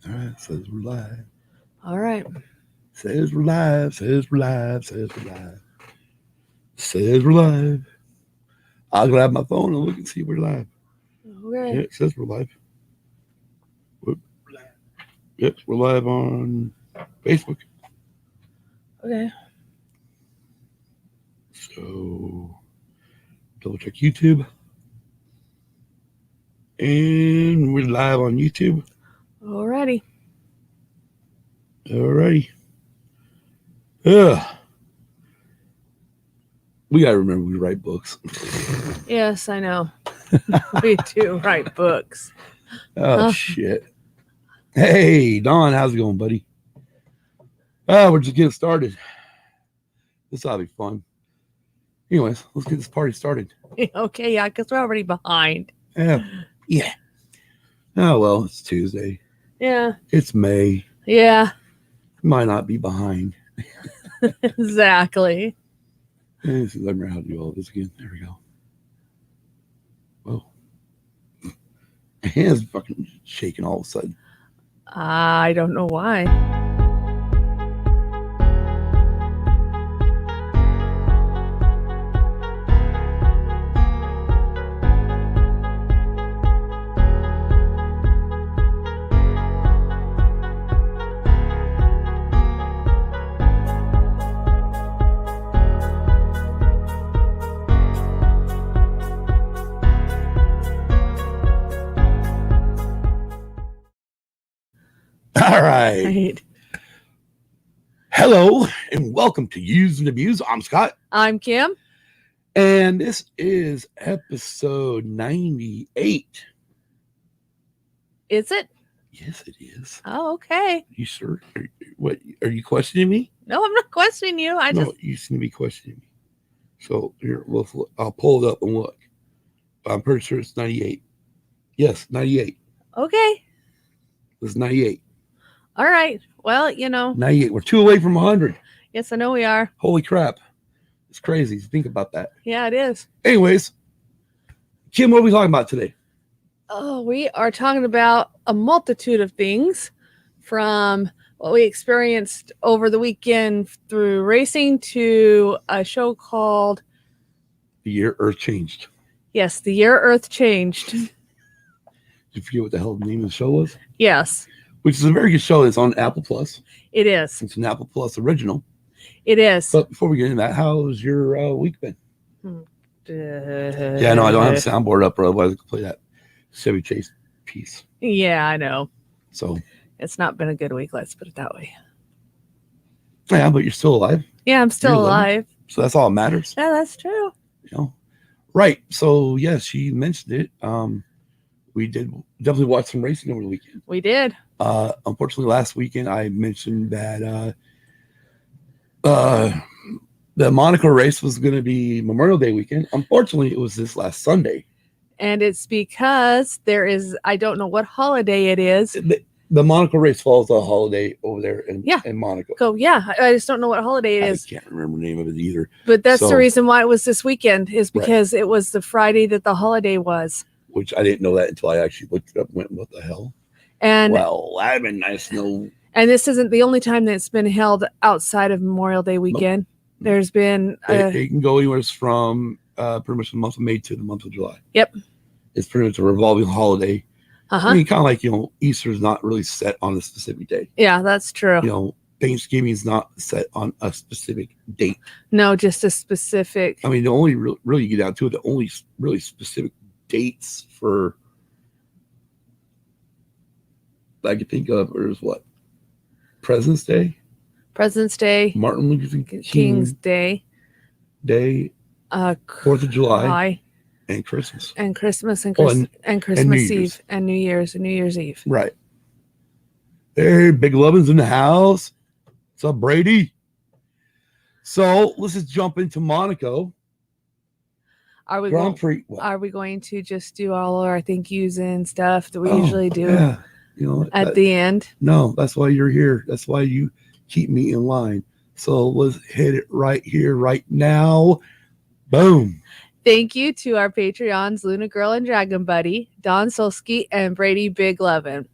All right, says we're live. All right. Says we're live. Says we're live. Says we're live. Says we're live. I'll grab my phone and look and see we're live. Okay. Yeah, it says we're live. Whoop. Yep, we're live on Facebook. Okay. So double check YouTube. And we're live on YouTube. Alrighty. Alrighty. Yeah. We gotta remember we write books. Yes, I know. We do write books. Oh, shit. Hey, Don, how's it going, buddy? Oh, we're just getting started. This ought to be fun. Anyways, let's get this party started. Okay, yeah, because we're already behind. Yeah. Oh, well, it's Tuesday. Yeah. It's May. Yeah. Might not be behind. Exactly. Let me remember how to do all this again. There we go. Whoa. My hand's fucking shaking all of a sudden. I don't know why. All right. Right. Hello and welcome to Use and Abuse. I'm Scott. I'm Kim. And this is episode 98. Is it? Yes, it is. Oh, okay. You sure? What are you questioning me? No, I'm not questioning you. No, you seem to be questioning me. So here, I'll pull it up and look. I'm pretty sure it's 98. Yes, 98. Okay. It's 98. All right. Well, 98. We're 2 away from 100. Yes, I know we are. Holy crap. It's crazy. Think about that. Yeah, it is. Anyways, Kim, what are we talking about today? Oh, we are talking about a multitude of things, from what we experienced over the weekend through racing to a show called The Year Earth Changed. Yes, The Year Earth Changed. Did you forget what the hell the name of the show was? Yes. Which is a very good show. It's on Apple Plus. It is. It's an Apple Plus original. It is. But before we get into that, how's your week been? Yeah, no, I don't have a soundboard up, or otherwise I could play that Chevy Chase piece. Yeah, I know. So it's not been a good week, let's put it that way. Yeah, but you're still alive. Yeah, I'm still alive. So that's all that matters. Yeah, that's true. Right. So yes, she mentioned it. We did definitely watch some racing over the weekend. We did. Unfortunately, last weekend I mentioned that the Monaco race was going to be Memorial Day weekend. Unfortunately, it was this last Sunday. And it's because I don't know what holiday it is. The Monaco race falls on a holiday over there in Monaco. Oh, yeah. I just don't know what holiday it is. I can't remember the name of it either. But that's the reason why it was this weekend, is because it was the Friday that the holiday was. Which I didn't know that until I actually looked it up and went, what the hell? And well, that'd been nice to know. And this isn't the only time that it's been held outside of Memorial Day weekend. Nope. There's been... it can go anywhere from pretty much the month of May to the month of July. Yep. It's pretty much a revolving holiday. Uh-huh. I mean, kind of like, Easter's not really set on a specific day. Yeah, that's true. Thanksgiving is not set on a specific date. No, just a specific... I mean, the only really you get down to it, the only really specific dates for I could think of is what? President's Day, Martin Luther King's Day, 4th of July, and Christmas. And Christmas and Christmas Eve and New Year's Eve. Right. Hey, Big Lovin's in the house. What's up, Brady? So let's just jump into Monaco. Are we Grand Prix? Are we going to just do all our thank yous and stuff that we usually do? Yeah. At the end. No, that's why you're here. That's why you keep me in line. So let's hit it right here, right now. Boom. Thank you to our Patreons, Luna Girl and Dragon Buddy, Don Solsky, and Brady Big Lovin'.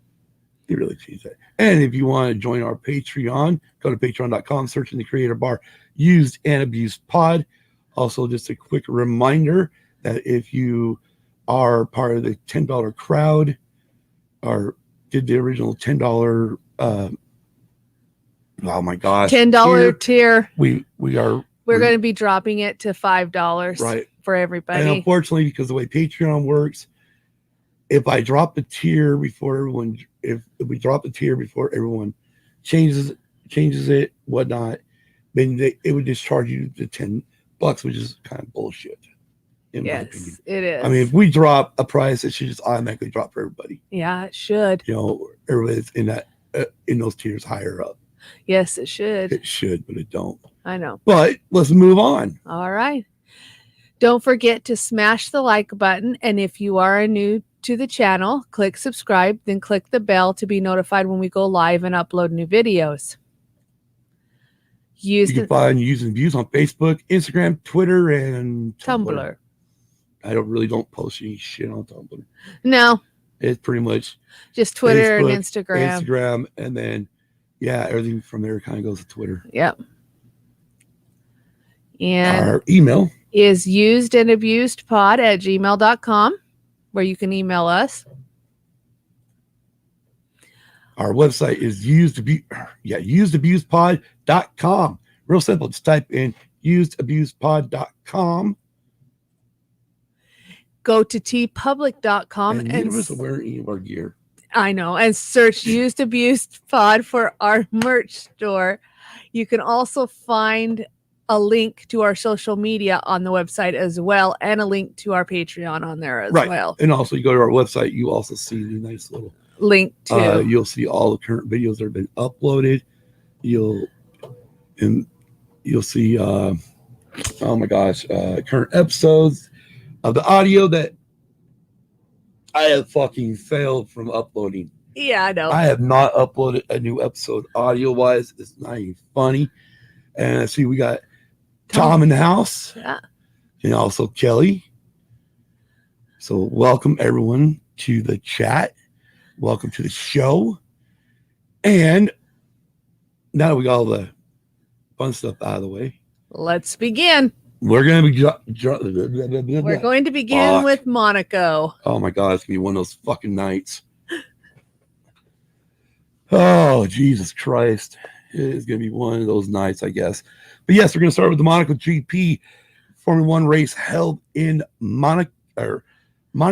They really changed that. And if you want to join our Patreon, go to patreon.com, search in the creator bar, Used and Abused Pod. Also, just a quick reminder that if you are part of the $10 crowd or did the original $10, oh my gosh, $10 tier, we're going to be dropping it to $5 right for everybody. And unfortunately, because the way Patreon works, if I drop the tier before everyone, if we drop the tier before everyone changes it, whatnot, then it would just charge you the $10, which is kind of bullshit. In my opinion, it is. I mean, if we drop a price, it should just automatically drop for everybody. Yeah, it should. You know, everybody's in that in those tiers higher up. Yes, it should. It should, but it don't. I know. But let's move on. All right. Don't forget to smash the like button, and if you are new to the channel, click subscribe, then click the bell to be notified when we go live and upload new videos. You can find Used and Abused on Facebook, Instagram, Twitter, and Tumblr. I don't post any shit on Tumblr. No. It's pretty much just Twitter Facebook, and Instagram. Instagram, and then everything from there kind of goes to Twitter. Yep. And our email is usedandabusedpod@gmail.com, where you can email us. Our website is usedabusedpod.com. Real simple. Just type in usedabusedpod.com. Go to tpublic.com and give us wear any of our gear. I know, and search Used Abused Pod for our merch store. You can also find a link to our social media on the website as well, and a link to our Patreon on there as well. And also, you go to our website, you also see the nice little link to. You'll see all the current videos that have been uploaded. You'll see oh my gosh, current episodes of the audio that I have fucking failed from uploading. Yeah, I know. I have not uploaded a new episode audio wise. It's not even funny. And I see we got Tom in the house. Yeah. And also Kelly. So welcome everyone to the chat. Welcome to the show. And now that we got all the fun stuff out of the way, let's begin. We're going to be we're going to begin with Monaco. Oh my God, it's going to be one of those fucking nights. Oh, Jesus Christ. It is going to be one of those nights, I guess. But yes, we're going to start with the Monaco GP Formula One race held in Monte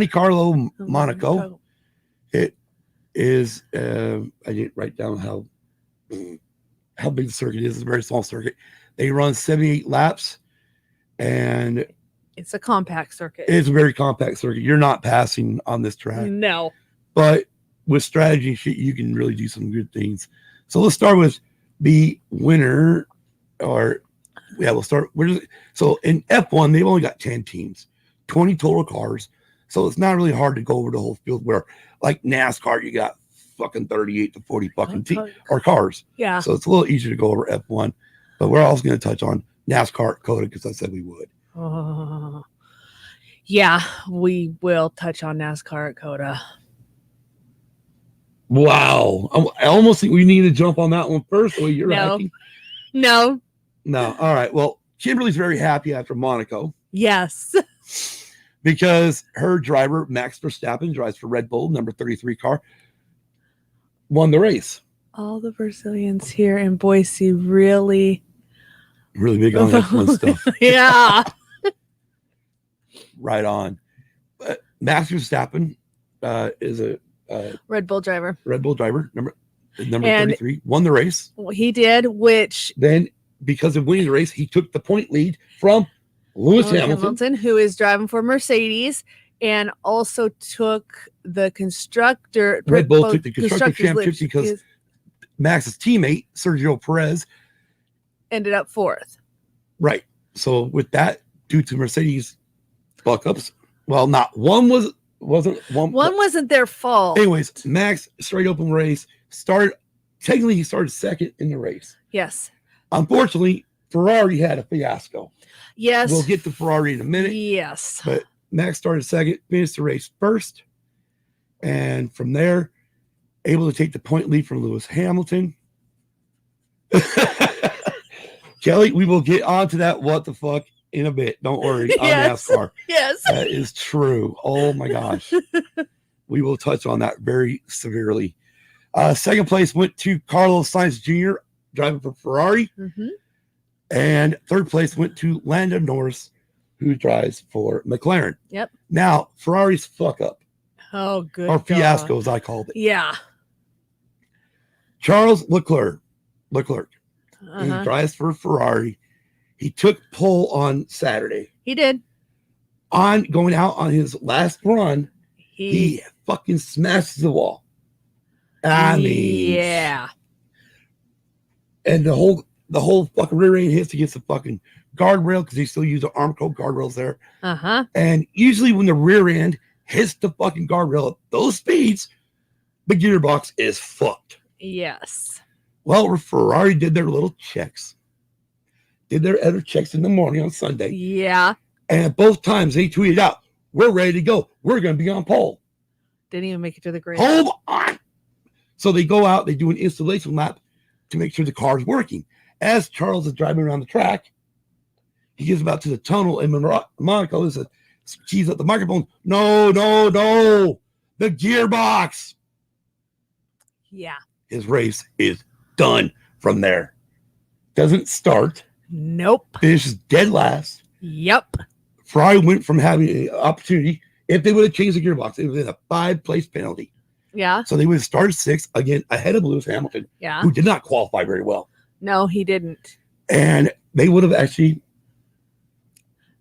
Carlo, Monaco. It is, I didn't write down how big the circuit is. It's a very small circuit. They run 78 laps. And it's a compact circuit. It's a very compact circuit. You're not passing on this track. No. But with strategy and shit, you can really do some good things. So let's start with the winner. We'll start. So in F1, they've only got 10 teams, 20 total cars. So it's not really hard to go over the whole field where, like NASCAR, you got fucking 38 to 40 fucking teams or cars. Yeah. So it's a little easier to go over F1. But we're also going to touch on NASCAR at COTA because I said we would. Yeah, we will touch on NASCAR at COTA. Wow. I almost think we need to jump on that one first. The way you're acting. No. All right. Well, Kimberly's very happy after Monaco. Yes. Because her driver, Max Verstappen, drives for Red Bull, number 33 car, won the race. All the Brazilians here in Boise really big on F1 stuff. Yeah. Right on. Max Verstappen is a Red Bull driver. Number 33, won the race. He did, which then because of winning the race, he took the point lead from Lewis Hamilton, who is driving for Mercedes, and also took the constructor. Red Bull took the constructor championship because Max's teammate Sergio Perez ended up fourth. Right. So with that, due to Mercedes buck ups, well, not one wasn't their fault. Anyways, Max straight open race technically he started second in the race. Yes. Unfortunately, Ferrari had a fiasco. Yes. We'll get to Ferrari in a minute. Yes. But Max started second, finished the race first. And from there, able to take the point lead from Lewis Hamilton. Kelly, we will get on to that what the fuck in a bit. Don't worry. On Yes. NASCAR. Yes. That is true. Oh my gosh. We will touch on that very severely. Second place went to Carlos Sainz Jr., driving for Ferrari. Mm-hmm. And third place went to Lando Norris, who drives for McLaren. Yep. Now, Ferrari's fuck up. Oh, good. Or God. fiasco, as I called it. Yeah. Charles Leclerc. He Uh-huh. drives for Ferrari. He took pole on Saturday. He did. On going out on his last run, he fucking smashes the wall. I mean, yeah. And the whole fucking rear end hits against the fucking guardrail because they still use the Armco guardrails there. Uh-huh. And usually when the rear end hits the fucking guardrail at those speeds, the gearbox is fucked. Yes. Well, Ferrari did their little checks. Did their other checks in the morning on Sunday. Yeah. And at both times they tweeted out, we're ready to go. We're going to be on pole. Didn't even make it to the grid. Hold on. So they go out, they do an installation lap to make sure the car's working. As Charles is driving around the track, he gets about to the tunnel in Monaco. He keys up the microphone. No. The gearbox. Yeah. His race is done from there. Doesn't start. Nope. Finishes dead last. Yep. Ferrari went from having an opportunity. If they would have changed the gearbox, it would have been a 5-place penalty. Yeah. So they would have started 6th, again, ahead of Lewis Hamilton, Yeah. who did not qualify very well. No, he didn't. And they would have actually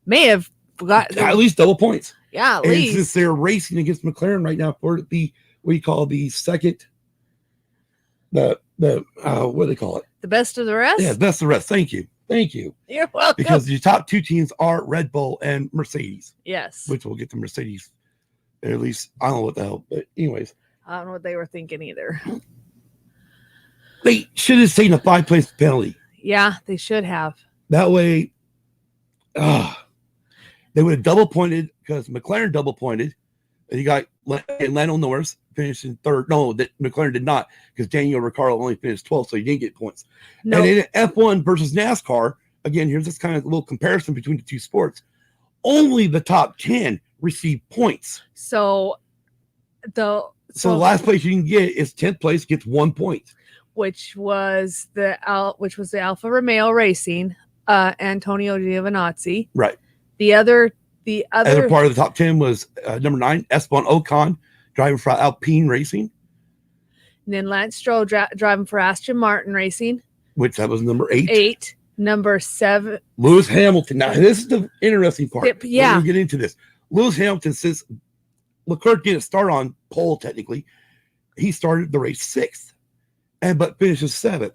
May have got at least double points. Yeah, at And least. since they're racing against McLaren right now for the what do you call the second, what do they call it? The best of the rest? Yeah, best of the rest. Thank you. You're welcome. Because the top two teams are Red Bull and Mercedes, yes. which we'll get to Mercedes. Or at least I don't know what the hell. But anyways, I don't know what they were thinking either. they should have seen a 5-place penalty. Yeah, they should have. That way, they would have double pointed because McLaren double pointed. And you got Lando Norris finished in third. No, that McLaren did not because Daniel Ricciardo only finished 12th, so he didn't get points. No. And in F1 versus NASCAR, again, here's this kind of little comparison between the two sports. Only the top 10 receive points. So the last place you can get is 10th place gets 1 point. Which was the Alfa Romeo Racing, Antonio Giovinazzi. Right. The other part of the top 10 was number 9, Esteban Ocon, driving for Alpine Racing. And then Lance Stroll driving for Aston Martin Racing. Which that was number 8. Number 7. Lewis Hamilton. Now, this is the interesting part. Yeah. We're going to get into this. Lewis Hamilton, since Leclerc didn't start on pole, technically, he started the race 6th, but finishes 7th,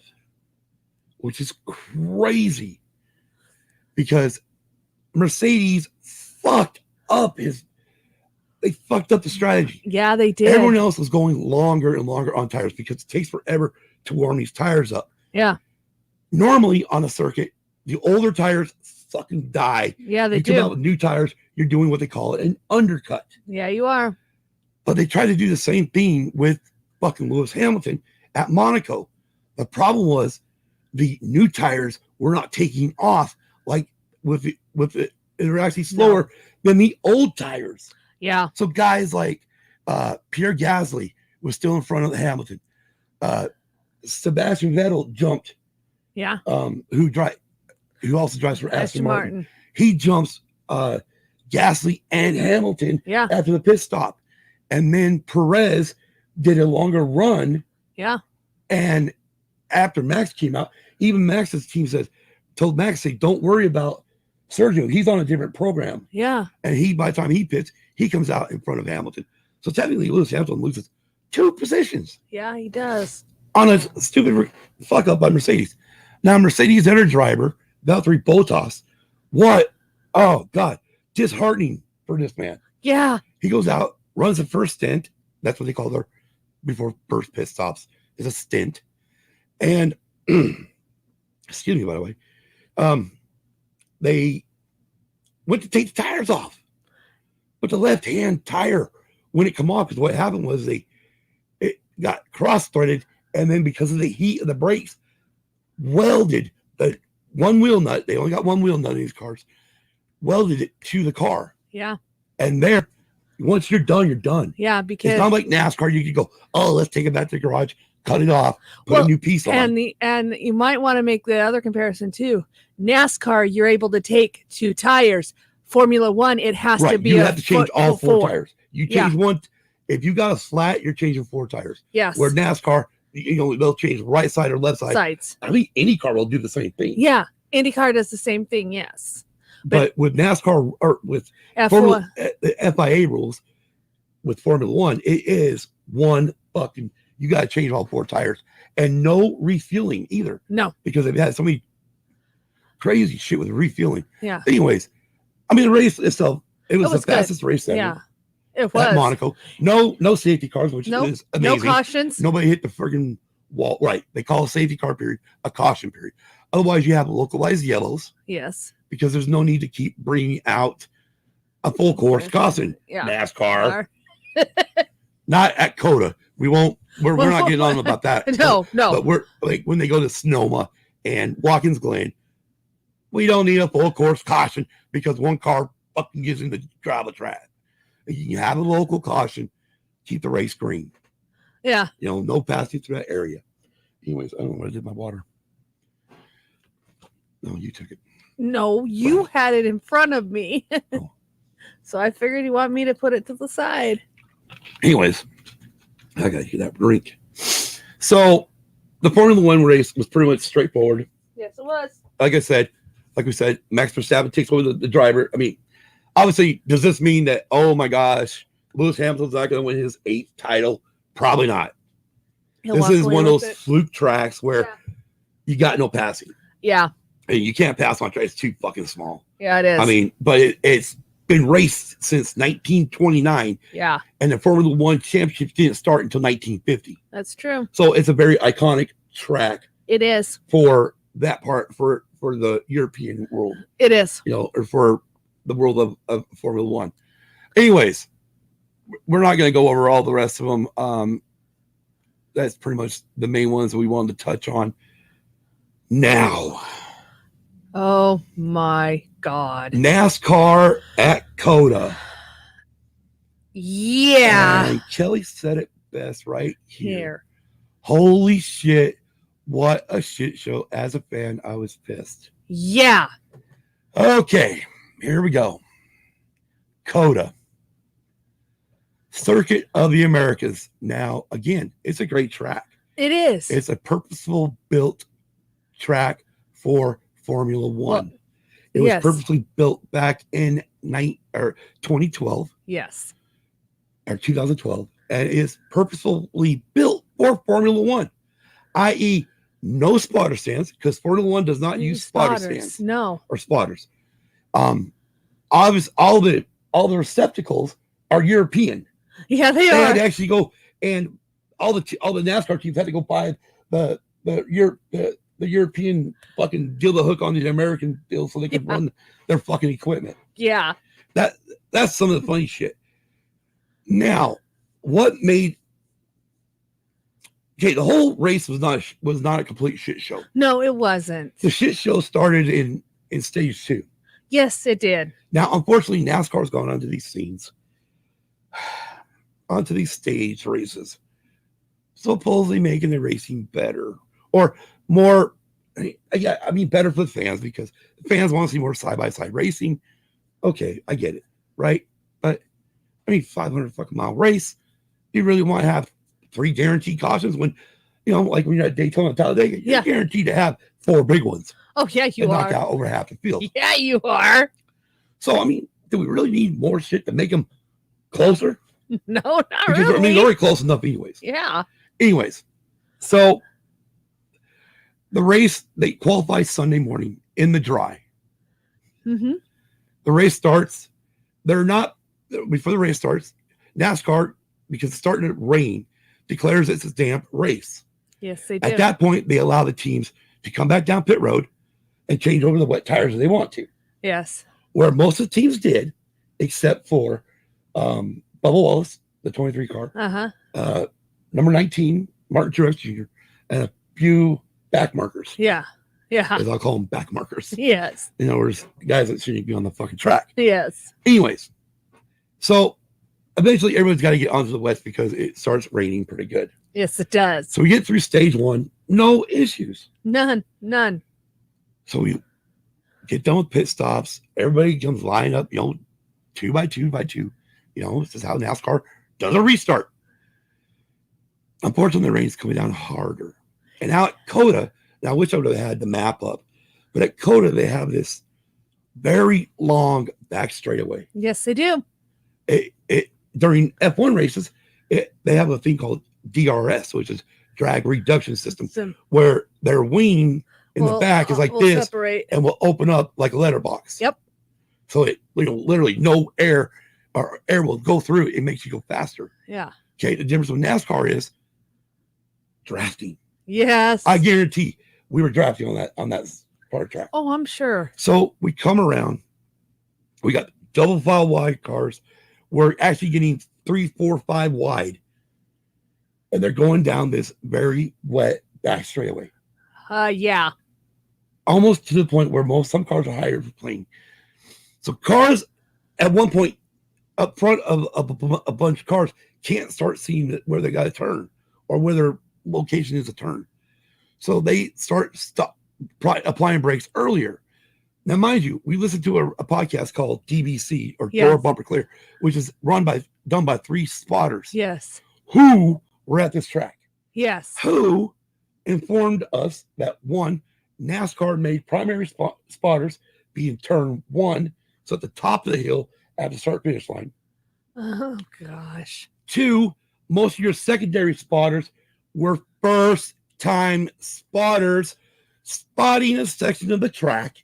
which is crazy because Mercedes fucked up they fucked up the strategy. Yeah, they did. Everyone else was going longer and longer on tires because it takes forever to warm these tires up. Yeah. Normally on a circuit, the older tires fucking die. Yeah, they you come do. out with new tires, you're doing what they call it an undercut. Yeah, you are. But they try to do the same thing with fucking Lewis Hamilton at Monaco. The problem was the new tires were not taking off like with it. They're actually slower than the old tires. Yeah. So guys like Pierre Gasly was still in front of the Hamilton. Sebastian Vettel jumped. Yeah. Who also drives for Aston Martin. He jumps Gasly and Hamilton after the pit stop. And then Perez did a longer run. Yeah. And after Max came out, even Max's team told Max, don't worry about Sergio. He's on a different program. Yeah. And by the time he pits, he comes out in front of Hamilton. So technically, Lewis Hamilton loses 2 positions. Yeah, he does. On a stupid fuck up by Mercedes. Now, Mercedes' their driver, Valtteri Bottas, what? Oh, God. Disheartening for this man. Yeah. He goes out, runs the first stint. That's what they call their before first pit stops, is a stint. And, excuse me, by the way, they went to take the tires off. But the left-hand tire wouldn't come off because what happened was got cross-threaded, and then because of the heat of the brakes, welded the one wheel nut. They only got one wheel nut in these cars. Welded it to the car. Yeah. And there, once you're done, you're done. Yeah, because it's not like NASCAR. You can go, oh, let's take it back to the garage, cut it off, put a new piece on. And you might want to make the other comparison too. NASCAR, you're able to take 2 tires. Formula One, it has to be. You have to change all 4 tires. You change Yeah. one. If you got a flat, you're changing 4 tires. Yes. Where NASCAR, they'll change right side or left side. Sides. I mean, any car will do the same thing. Yeah. IndyCar does the same thing. Yes. But with NASCAR or with the FIA rules with Formula One, it is one fucking. You got to change all 4 tires and no refueling either. No, because they've had so many crazy shit with refueling. Yeah. Anyways, I mean, the race itself, it was the fastest race ever. Yeah, it was. At Monaco. No safety cars, which is amazing. No cautions. Nobody hit the friggin' wall. Right. They call a safety car period a caution period. Otherwise, you have localized yellows. Yes. Because there's no need to keep bringing out a full course caution. Yeah. NASCAR. Not at COTA. We won't. We're not getting on about that. No. But we're like when they go to Sonoma and Watkins Glen, we don't need a full course caution because one car fucking gives in the gravel track. You have a local caution, keep the race green. Yeah. No passing through that area. Anyways, I don't know what I did with my water. No, you took it. No, you had it in front of me. Oh. So I figured you want me to put it to the side. Anyways, I gotta get that drink. So the Formula One race was pretty much straightforward. Yes, it was. Like we said, Max Verstappen takes over the driver. I mean, obviously, does this mean that, oh my gosh, Lewis Hamilton's not going to win his 8th title? Probably not. This is one of those fluke tracks where you got no passing. Yeah. And you can't pass on track. It's too fucking small. Yeah, it is. I mean, but it's been raced since 1929. Yeah. And the Formula One championship didn't start until 1950. That's true. So it's a very iconic track. It is. For that part, for the European world. It is. Or for the world of Formula One. Anyways, we're not going to go over all the rest of them. That's pretty much the main ones that we wanted to touch on. Now. Oh my God. NASCAR at COTA. Yeah. And Kelly said it best right here. Holy shit. What a shit show. As a fan, I was pissed. Yeah. Okay. Here we go. COTA. Circuit of the Americas. Now, again, it's a great track. It is. It's a purposeful built track for Formula One. Well, it was purposely built back in 2012. Yes. Or 2012. And it is purposefully built for Formula One. I.e., no spotter stands, because Formula One does not use spotter stands. No. Or spotters. Obviously, all the receptacles are European. Yeah, they They are. had to actually go, and all the NASCAR teams had to go buy the European fucking deal the hook on the American deal so they could run their fucking equipment. Yeah. That's some of the funny shit. Now, what made the whole race was not a complete shit show. No, it wasn't. The shit show started in stage 2. Yes, it did. Now, unfortunately, NASCAR's gone onto these scenes, onto these stage races, supposedly making the racing better or more. I mean, better for the fans, because the fans want to see more side-by-side racing. Okay, I get it, right? But I mean, 500 fucking mile race. You really want to have 3 guaranteed cautions when, like when you're at Daytona Talladega, you're guaranteed to have 4 big ones. Oh yeah, you are. Knock out over half the field. Yeah, you are. So I mean, do we really need more shit to make them closer? No, not because, really. I mean, they're already close enough, anyways. Yeah. Anyways, so the race, they qualify Sunday morning in the dry. Mm-hmm. The race starts. Before the race starts, NASCAR, because it's starting to rain, declares it's a damp race. Yes, they do. At that point, they allow the teams to come back down pit road and change over the wet tires if they want to. Yes. Where most of the teams did, except for Bubba Wallace, the 23 car. Uh-huh. number 19, Martin Truex Jr., and a few back markers. Yeah. As I'll call them, back markers. Yes. In other words, guys that shouldn't be on the fucking track. Yes. Anyways, so eventually everyone's got to get onto the West because it starts raining pretty good. Yes, it does. So we get through stage 1, no issues. None. So we get done with pit stops. Everybody comes line up, 2 by 2 by 2. This is how NASCAR does a restart. Unfortunately, the rain's coming down harder. And now at COTA, I wish I would have had the map up, but at COTA, they have this very long back straightaway. Yes, they do. During F1 races, they have a thing called DRS, which is drag reduction system, where their wing in the back is like this, separate. And will open up like a letterbox. Yep. So it literally no air or air will go through. It makes you go faster. Yeah. Okay. The difference with NASCAR is drafting. Yes. I guarantee we were drafting on that part of track. Oh, I'm sure. So we come around. We got double file wide cars. We're actually getting 3, 4, 5 wide. And they're going down this very wet back straightaway. Yeah. Almost to the point where some cars are higher for plane. So cars at one point up front of a bunch of cars can't start seeing where they got to turn or where their location is a turn. So they start applying brakes earlier. Now, mind you, we listened to a podcast called DBC or Door Bumper Clear, which is done by 3 spotters. Yes. Who were at this track. Yes. Who informed us that 1, NASCAR made primary spotters be in turn 1, so at the top of the hill at the start finish line. Oh gosh. 2, most of your secondary spotters were first time spotters spotting a section of the track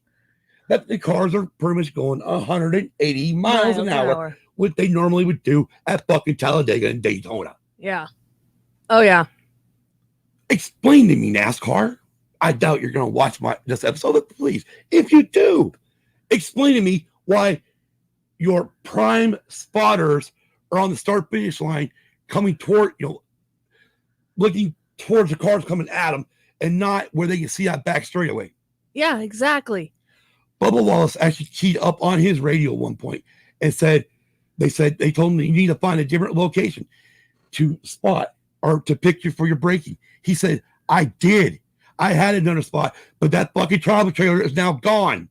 that the cars are pretty much going 180 miles an hour, what they normally would do at fucking Talladega and Daytona. Yeah. Oh yeah. Explain to me, NASCAR. I doubt you're going to watch this episode, but please, if you do, explain to me why your prime spotters are on the start finish line coming toward, looking towards the cars coming at them and not where they can see that back straightaway. Yeah, exactly. Bubba Wallace actually keyed up on his radio at one point and they told him you need to find a different location to spot or to pick you for your braking. He said, I did. I had another spot, but that fucking travel trailer is now gone.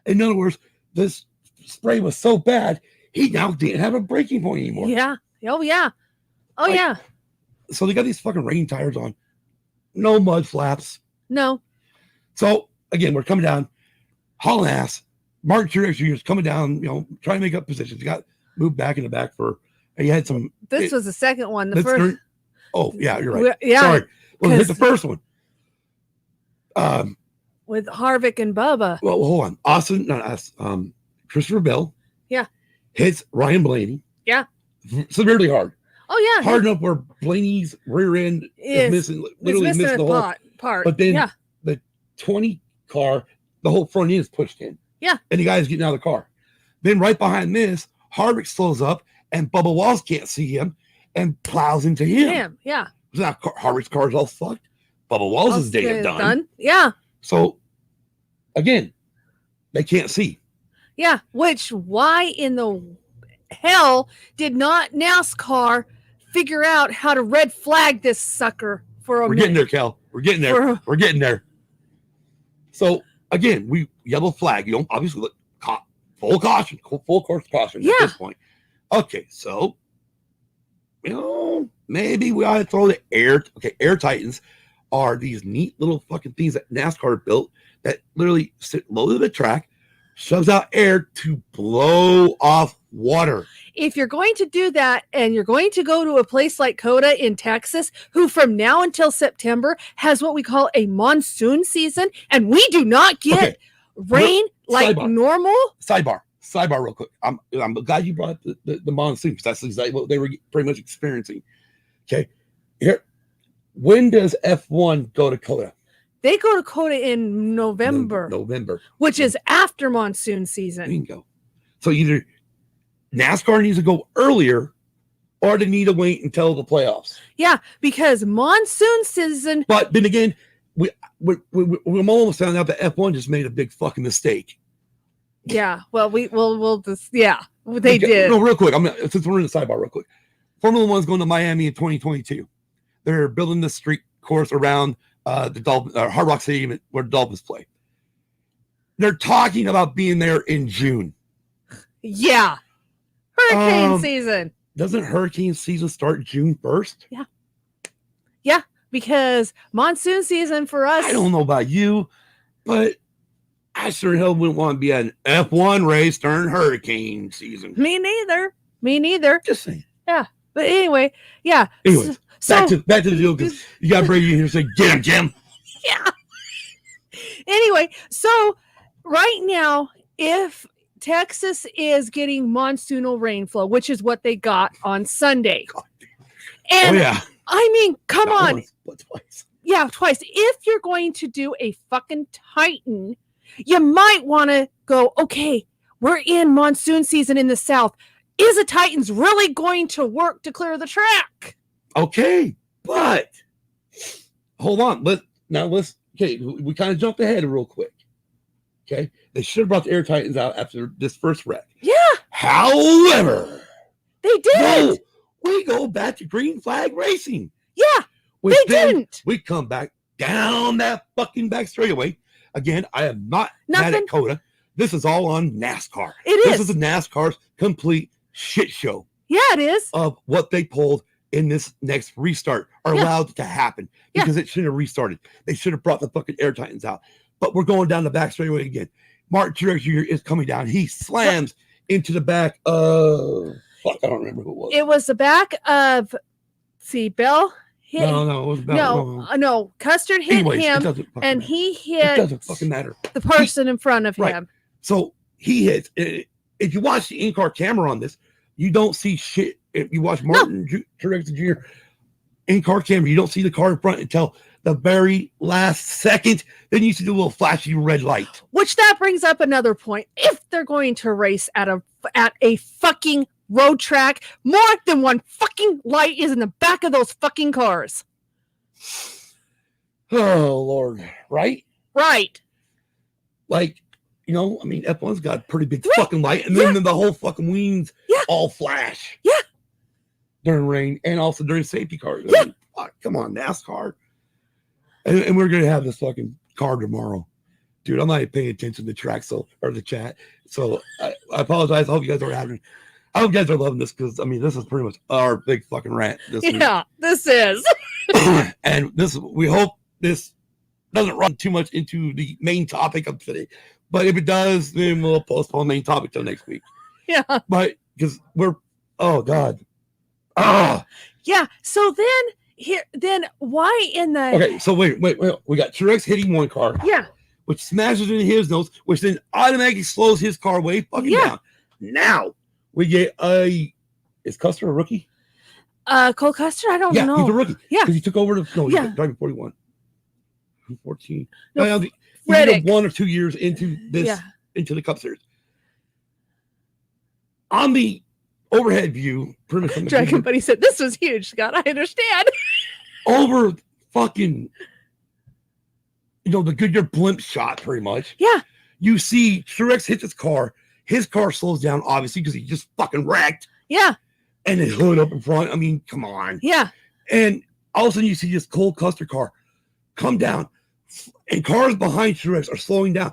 In other words, this spray was so bad, he now didn't have a braking point anymore. Yeah. Oh, yeah. Oh, yeah. So they got these fucking rain tires on. No mud flaps. No. So, again, we're coming down. Hauling ass. Martin Truex Jr. is coming down, trying to make up positions. He got moved back in the back he had some. This was the second one. The first. Oh, yeah, you're right. Yeah. Sorry. Well, hit the first one. With Harvick and Bubba. Well, hold on. Christopher Bell. Yeah. Hits Ryan Blaney. Yeah. Severely hard. Oh, yeah. Hard enough where Blaney's rear end is missing, literally missing the whole part. But then the 20 car, the whole front end is pushed in. Yeah. And the guy's getting out of the car. Then right behind this, Harvick slows up and Bubba Wallace can't see him and plows into him. Yeah. So now Harvick's car is all fucked. Bubba Wallace's day is done. Yeah. So, again, they can't see. Yeah. Why in the hell did not NASCAR figure out how to red flag this sucker for a minute? We're getting there, Cal. We're getting there. We're getting there. So, again, we yellow flag. Obviously, full caution, full course caution at this point. Okay, so, maybe we ought to throw the air. Okay, Air Titans are these neat little fucking things that NASCAR built that literally sit low to the track, shoves out air to blow off water. If you're going to do that and you're going to go to a place like COTA in Texas, who from now until September has what we call a monsoon season, and we do not get rain like normal. Sidebar real quick. I'm glad you brought up the monsoon because that's exactly what they were pretty much experiencing. Okay. Here, when does F1 go to COTA? They go to COTA in November. Which is after monsoon season. Bingo. So either NASCAR needs to go earlier or they need to wait until the playoffs. Yeah, because monsoon season. But then again, we almost found out that F1 just made a big fucking mistake. Yeah, well, we'll just they did. No, real quick. Since we're in the sidebar, real quick. Formula One's going to Miami in 2022. They're building the street course around the Hard Rock Stadium where the Dolphins play. They're talking about being there in June. Yeah, hurricane season. Doesn't hurricane season start June 1st? Yeah, because monsoon season for us. I don't know about you, but I sure hell wouldn't want to be at an F1 race during hurricane season. Me neither. Just saying. Yeah, but anyway, yeah. Anyways, back to the deal, because you got Brady in here saying, "Get him, Jim." Yeah. Anyway, so right now, if Texas is getting monsoonal rainflow, which is what they got on Sunday, and I mean, come on, once, but twice. Yeah, twice. If you're going to do a fucking Titan, you might want to go, okay, we're in monsoon season in the South. Is a Titans really going to work to clear the track? Okay, but hold on. Okay, we kind of jumped ahead real quick. Okay, they should have brought the Air Titans out after this first wreck. Yeah. However, they did. No, we go back to green flag racing. Yeah, they didn't. We come back down that fucking back straightaway. Again, I am not mad at COTA. This is all on NASCAR. This is NASCAR's complete shit show. Yeah, it is. Of what they pulled in this next restart are allowed to happen because it shouldn't have restarted. They should have brought the fucking Air Titans out. But we're going down the back straightaway again. Martin Truex Jr. is coming down. He slams into the back of I don't remember who it was. It was the back of Bell. No, it was Bell. No. Custard hit him, and he hit. It doesn't fucking matter. The person in front of him. Right. So he hits. If you watch the in-car camera on this, you don't see shit. If you watch Martin Truex Jr. in-car camera, you don't see the car in front until the very last second. Then you see the little flashy red light. Which that brings up another point. If they're going to race at a fucking road track, more than one fucking light is in the back of those fucking cars. Oh Lord, right? Right. Like, F1's got a pretty big fucking light, and then the whole fucking wings all flash. Yeah. During rain and also during safety cars. I mean, come on, NASCAR. And we're gonna have this fucking car tomorrow. Dude, I'm not even paying attention to the track or the chat. So I apologize. I hope you guys are loving this, because this is pretty much our big fucking rant this week. Yeah, this is. And we hope this doesn't run too much into the main topic of today. But if it does, then we'll postpone the main topic till next week. Yeah. But because oh God. Yeah. So then why in the okay, so wait. We got Truex hitting one car. Yeah. Which smashes into his nose, which then automatically slows his car way fucking down. Now we get is Custer a rookie? Cole Custer? I don't know. Yeah, he's a rookie. Yeah. Because he took over he's driving 41. 14. No, he's 1 or 2 years into this into the Cup Series. On the overhead view, pretty much Dragon Buddy said this was huge, Scott. I understand. Over fucking the Goodyear blimp shot, pretty much. Yeah. You see Truex hits his car. His car slows down, obviously, because he just fucking wrecked. Yeah. And the hood up in front. Come on. Yeah. And all of a sudden you see this Cole Custer car come down, and cars behind Truex are slowing down.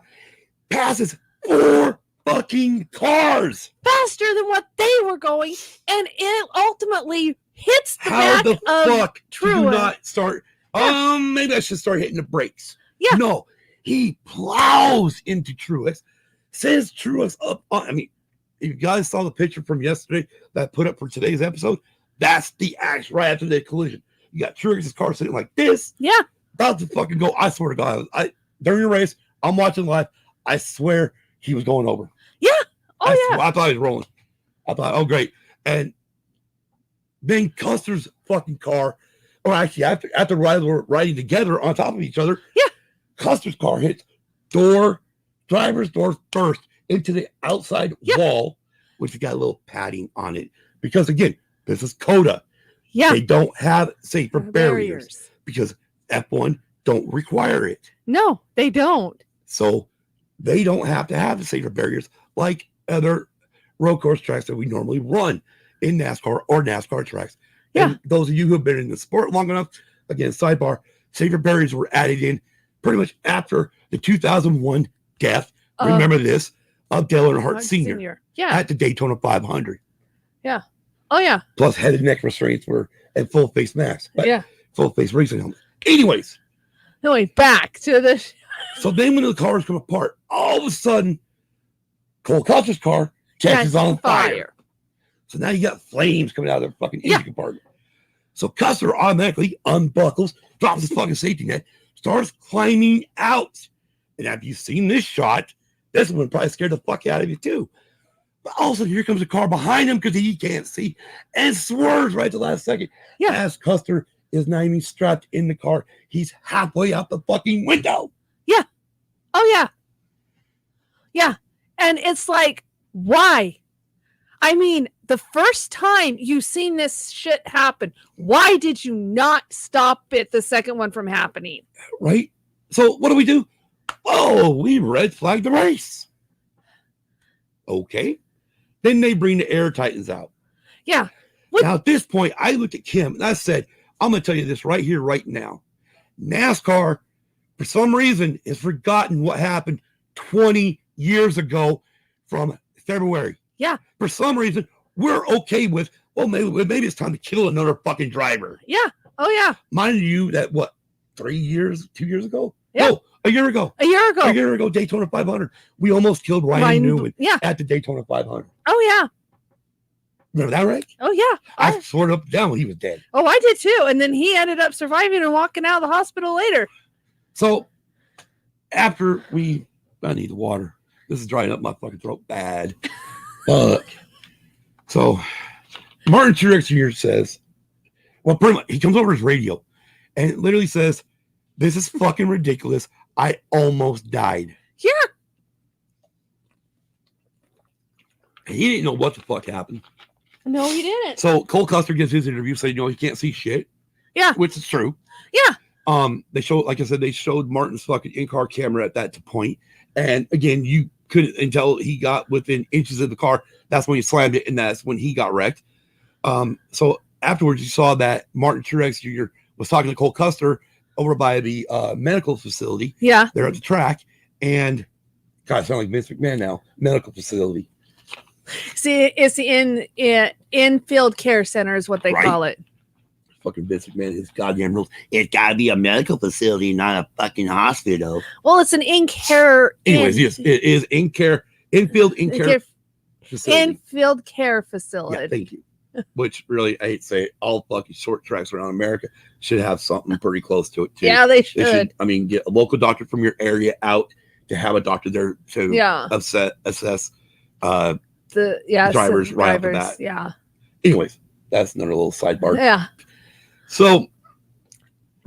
Passes 4 fucking cars. Faster than what they were going, and it ultimately hits the How back the of fuck Truex. do you not start? Maybe I should start hitting the brakes. Yeah. No, he plows into Truex. Says Truex up on. If you guys saw the picture from yesterday that I put up for today's episode, that's the action right after the collision. You got Truex's car sitting like this. Yeah. About to fucking go. I swear to God, during the race, I'm watching live. I swear he was going over. Yeah. Oh, I thought he was rolling. I thought, oh, great. And then Custer's fucking car, or actually, after riding together on top of each other, Custer's car hits driver's door first into the outside wall, which has got a little padding on it. Because again, This is COTA. Yeah. They don't have safer barriers because F1 don't require it. No, they don't. So they don't have to have the safer barriers like other road course tracks that we normally run in NASCAR or NASCAR tracks. Yeah. And those of you who have been in the sport long enough, again, sidebar, safer barriers were added in pretty much after the 2001 death. Remember this, of Dale Earnhardt Sr. Yeah. At the Daytona 500. Yeah. Oh, yeah. Plus head and neck restraints were at full face masks. Yeah. Full face racing helmet. Anyways. Going back to the... So then when the cars come apart, all of a sudden, Cole Custer's car catches on fire. So now you got flames coming out of the fucking engine compartment. So Custer automatically unbuckles, drops his fucking safety net, starts climbing out. And after you've seen this shot, this one probably scared the fuck out of you too. But also here comes a car behind him because he can't see and swerves right at the last second. Yeah. As Custer is not even strapped in the car. He's halfway out the fucking window. Yeah. Oh, yeah. Yeah. And it's like, why? I mean, the first time you've seen this shit happen, why did you not stop it the second one from happening? Right? So what do? Oh, we red flagged the race. Okay. Then they bring the Air Titans out. Yeah. Now, at this point, I looked at Kim and I said, I'm going to tell you this right here, right now. NASCAR, for some reason, has forgotten what happened 20 years ago from February. Yeah. For some reason, we're okay with, well, maybe it's time to kill another fucking driver. Yeah. Oh, yeah. Mind you, that what, 2 years ago? Yeah. No, a year ago. A year ago, Daytona 500. We almost killed Ryan Newman at the Daytona 500. Oh, yeah. Remember that, Rick? Oh, yeah. I swore up and down when he was dead. Oh, I did too. And then he ended up surviving and walking out of the hospital later. So after I need the water. This is drying up my fucking throat bad. Fuck. So Martin Truex Jr. says, well, pretty much, he comes over his radio and it literally says, this is fucking ridiculous. I almost died. Yeah. He didn't know what the fuck happened. No, he didn't. So Cole Custer gives his interview saying, he can't see shit. Yeah. Which is true. Yeah. They showed, like I said, they showed Martin's fucking in-car camera at that point. And again, you couldn't until he got within inches of the car. That's when he slammed it, and that's when he got wrecked. So afterwards, you saw that Martin Truex Jr. was talking to Cole Custer over by the medical facility. Yeah. They're at the track. And God, I sound like Vince McMahon now. Medical facility. See, it's the infield care center is what they call it. Fucking Vince McMahon, his goddamn rules. It's got to be a medical facility, not a fucking hospital. Well, it's an in-care. Anyways, yes, it is infield in-care facility. Infield care facility. Yeah, thank you. Which really, I hate to say it, all fucking short tracks around America should have something pretty close to it too. Yeah, they should. I mean, get a local doctor from your area out to have a doctor there to assess drivers right off the bat. Yeah. Anyways, that's another little sidebar. Yeah. So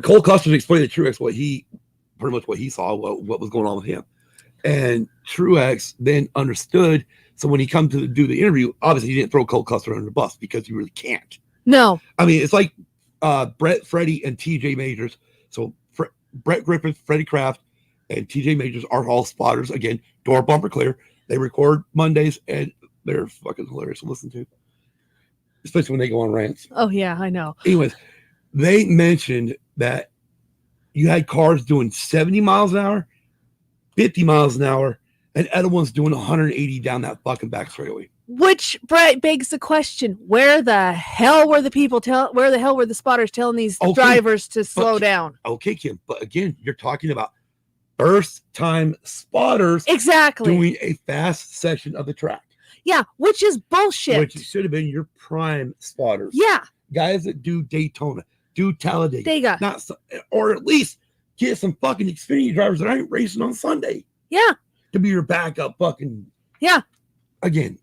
Cole Custer explained to Truex what he saw, what was going on with him. And Truex then understood. So when he come to do the interview, obviously he didn't throw Cole Custer under the bus because you really can't. No. I mean, it's like Brett, Freddie, and TJ Majors. So Brett Griffith, Freddie Kraft, and TJ Majors are all spotters. Again, door bumper clear. They record Mondays, and they're fucking hilarious to listen to, especially when they go on rants. Oh, yeah, I know. Anyways, they mentioned that you had cars doing 70 miles an hour, 50 miles an hour, and other ones doing 180 down that fucking back straightaway. Which begs the question: where the hell were the people where the hell were the spotters telling these drivers to slow down? Okay, Kim, but again, you're talking about first-time spotters, exactly, doing a fast section of the track. Yeah, which is bullshit. Which should have been your prime spotters. Yeah, guys that do Daytona, do Talladega, or at least get some fucking Xfinity drivers that ain't racing on Sunday. Yeah. To be your backup fucking. Yeah. Again.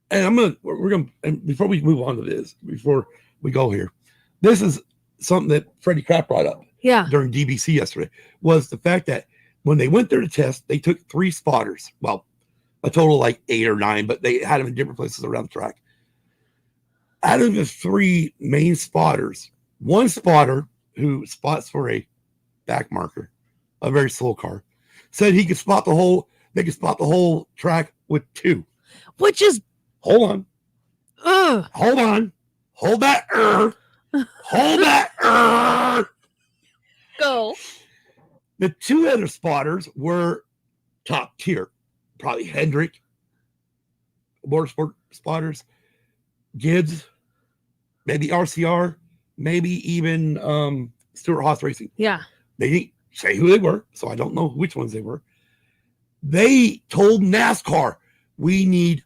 And we're gonna, and before we move on to this, before we go here, this is something that Freddie Kraft brought up. Yeah. During DBC yesterday, was the fact that when they went there to test, they took 3 spotters. Well, a total of like 8 or 9, but they had them in different places around the track. out of the 3 main spotters, one spotter who spots for a back marker, a very slow car, said they could spot the whole track with 2. Which is Hold on. Hold on. Hold that. Hold that. go. The 2 other spotters were top tier. Probably Hendrick, Motorsport spotters, Gibbs, maybe RCR, maybe even Stuart Haas Racing. Yeah. They didn't say who they were, so I don't know which ones they were. They told NASCAR, we need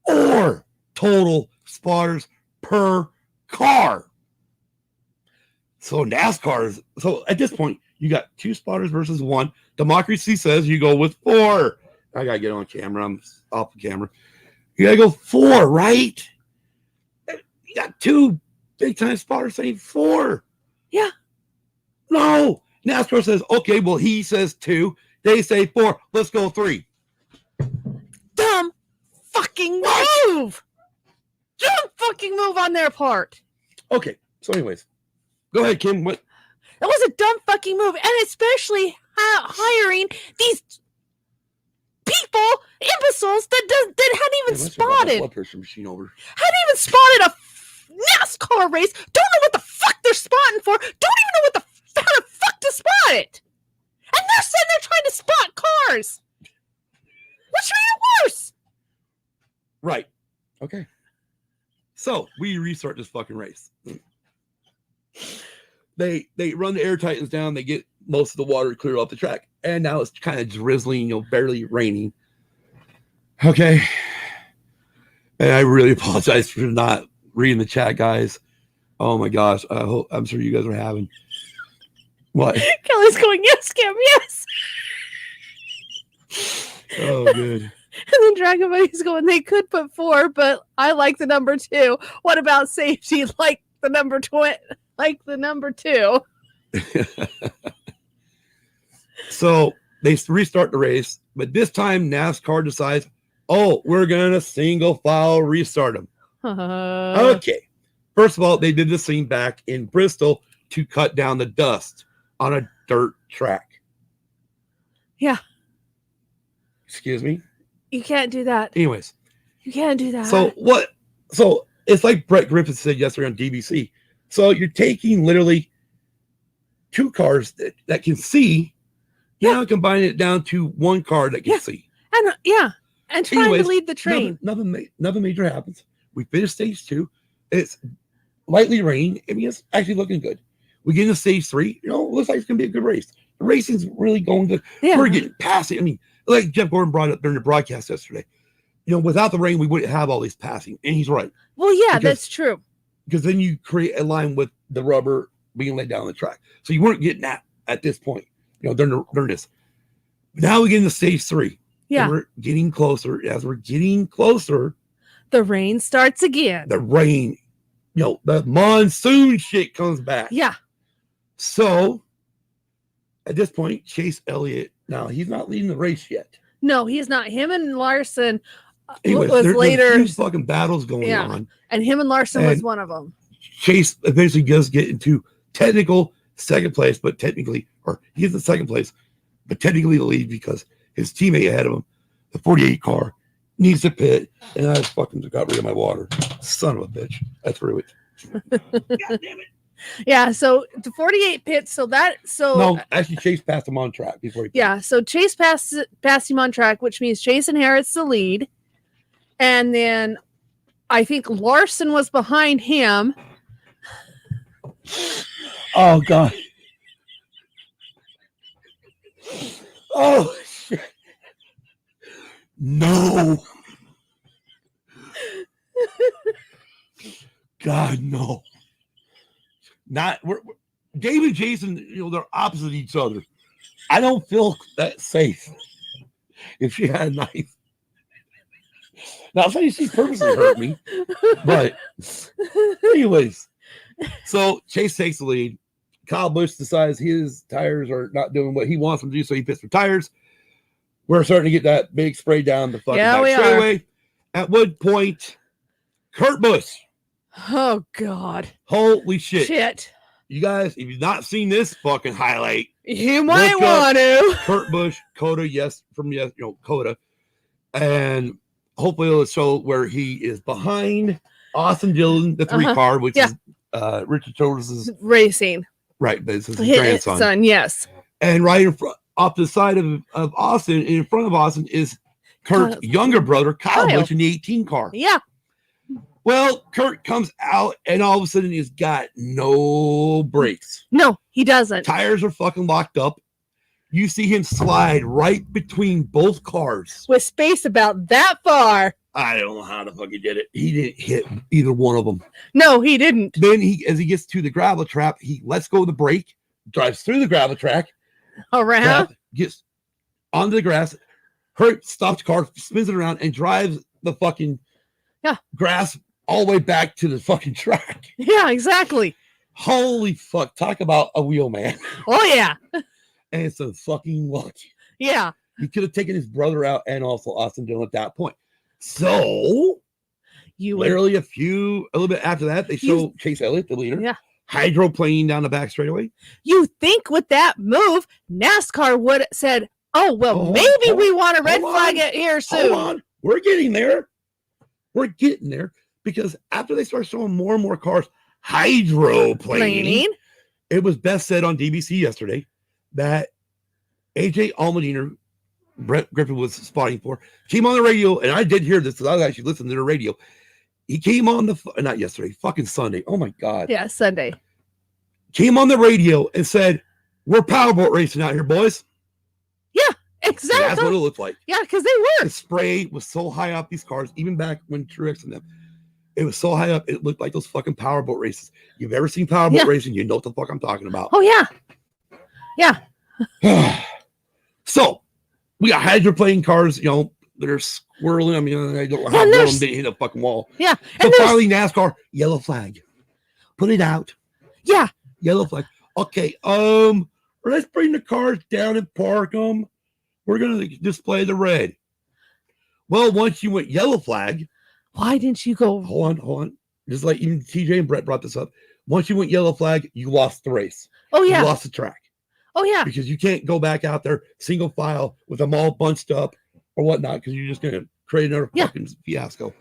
4 total spotters per car. So so at this point, you got 2 spotters versus 1. Democracy says you go with 4. I gotta get on camera. I'm off the camera. You gotta go 4, right? You got 2 big time spotters saying 4. Yeah. No. NASCAR says, okay, well, he says 2. They say 4. Let's go 3. Dumb fucking move. Dumb fucking move on their part. Okay. So anyways, go ahead, Kim. What? That was a dumb fucking move. And especially hiring these people, imbeciles that hadn't even spotted. Blood pressure machine over. Hadn't even spotted a NASCAR race. Don't know what the fuck they're spotting for. Don't even know how the fuck to spot it. And they're sitting there trying to spot cars. Which made it worse. Right. Okay. So we restart this fucking race. They run the air tightens down. They get most of the water clear off the track. And now it's kind of drizzling, barely raining. Okay. And I really apologize for not reading the chat, guys. Oh my gosh. I'm sure you guys are having. What? Kelly's going, yes, Kim, yes. Oh, good. And then Dragon Buddy's going, they could put 4, but I like the number 2. What about safety? Like the number 2. So they restart the race, but this time NASCAR decides, we're going to single file restart them. Okay. First of all, they did the same back in Bristol to cut down the dust on a dirt track. Yeah. Excuse me? You can't do that. Anyways. You can't do that. So it's like Brett Griffith said yesterday on DBC. So you're taking literally 2 cars that can see, now combining it down to 1 car that can see. And trying to lead the train. Nothing major happens. We finished stage 2. It's lightly raining. I mean, it's actually looking good. We get into stage 3. It looks like it's going to be a good race. The racing's really going good. Yeah. We're getting passing. I mean, like Jeff Gordon brought up during the broadcast yesterday. Without the rain, we wouldn't have all these passing. And he's right. Well, yeah, that's true. Because then you create a line with the rubber being laid down the track. So you weren't getting that at this point, during this. Now we get into stage 3. Yeah. We're getting closer. As we're getting closer, the rain starts again. The rain, the monsoon shit comes back. Yeah. So at this point, Chase Elliott, now he's not leading the race yet. No, he's not. Him and Larson was later. There's fucking battles going on. And him and Larson was one of them. Chase eventually does get into technical second place, but technically, or he's in second place, but technically the lead because his teammate ahead of him, the 48 car, needs to pit, and I fucking got rid of my water. Son of a bitch. That's ruined. God damn it. Yeah, so the 48 pits, no, actually Chase passed him on track before he pit. Yeah, so Chase passed him on track, which means Chase inherits the lead. And then I think Larson was behind him. Oh God. Oh shit. No. God, no. We're Dave and Jason, they're opposite each other. I don't feel that safe if she had a knife. Now, I'm saying she purposely hurt me, but anyways. So Chase takes the lead. Kyle Busch decides his tires are not doing what he wants them to do, so he pits for tires. We're starting to get that big spray down the fucking back straightaway. At one point, Kurt Busch Oh God. Holy shit. Shit. You guys, if you've not seen this fucking highlight, You might look up want to. Kurt Busch, COTA, COTA. And hopefully it'll show where he is behind Austin Dillon, the 3 car, which is Richard Childress' racing. Right, but it's his grandson. Son, yes. And right in front, off the side of Austin, in front of Austin, is Kurt's younger brother, Kyle Busch, in the 18 car. Yeah. Well, Kurt comes out, and all of a sudden he's got no brakes. No, he doesn't. Tires are fucking locked up. You see him slide right between both cars. With space about that far. I don't know how the fuck he did it. He didn't hit either one of them. No, he didn't. Then as he gets to the gravel trap, he lets go of the brake, drives through the gravel track, around, gets onto the grass, stops the car, spins it around, and drives the fucking grass all the way back to the fucking track. Yeah, exactly. Holy fuck. Talk about a wheel man. Oh, yeah. And it's a fucking luck. Yeah. He could have taken his brother out and also Austin Dillon at that point. So, literally a little bit after that, they show Chase Elliott, the leader, hydroplaning down the back straightaway. You think with that move, NASCAR would have said, oh, well, maybe we want a red flag it here soon. Hold on. We're getting there. We're getting there. Because after they start showing more and more cars hydroplaning, it was best said on DBC yesterday that AJ Allmendinger, Brett Griffin was spotting for, came on the radio, and I did hear this because I was actually listening to the radio. He came on not yesterday, fucking Sunday. Oh my God. Yeah, Sunday. Came on the radio and said, we're powerboat racing out here, boys. Yeah, exactly. So that's what it looked like. Yeah, because they were. The spray was so high up these cars, even back when Truex and them. It was so high up, it looked like those fucking powerboat races. You've ever seen powerboat racing, you know what the fuck I'm talking about. Oh, yeah. Yeah. So, we got hydroplane cars, that are swirling. I mean, I don't know how one of them didn't hit a fucking wall. Yeah. And so finally, NASCAR, yellow flag. Put it out. Yeah. Yellow flag. Okay, let's bring the cars down and park them. We're going to display the red. Well, once you went yellow flag, why didn't you go? Hold on. Just like even TJ and Brett brought this up. Once you went yellow flag, you lost the race. Oh, yeah. You lost the track. Oh, yeah. Because you can't go back out there single file with them all bunched up or whatnot because you're just going to create another fucking fiasco.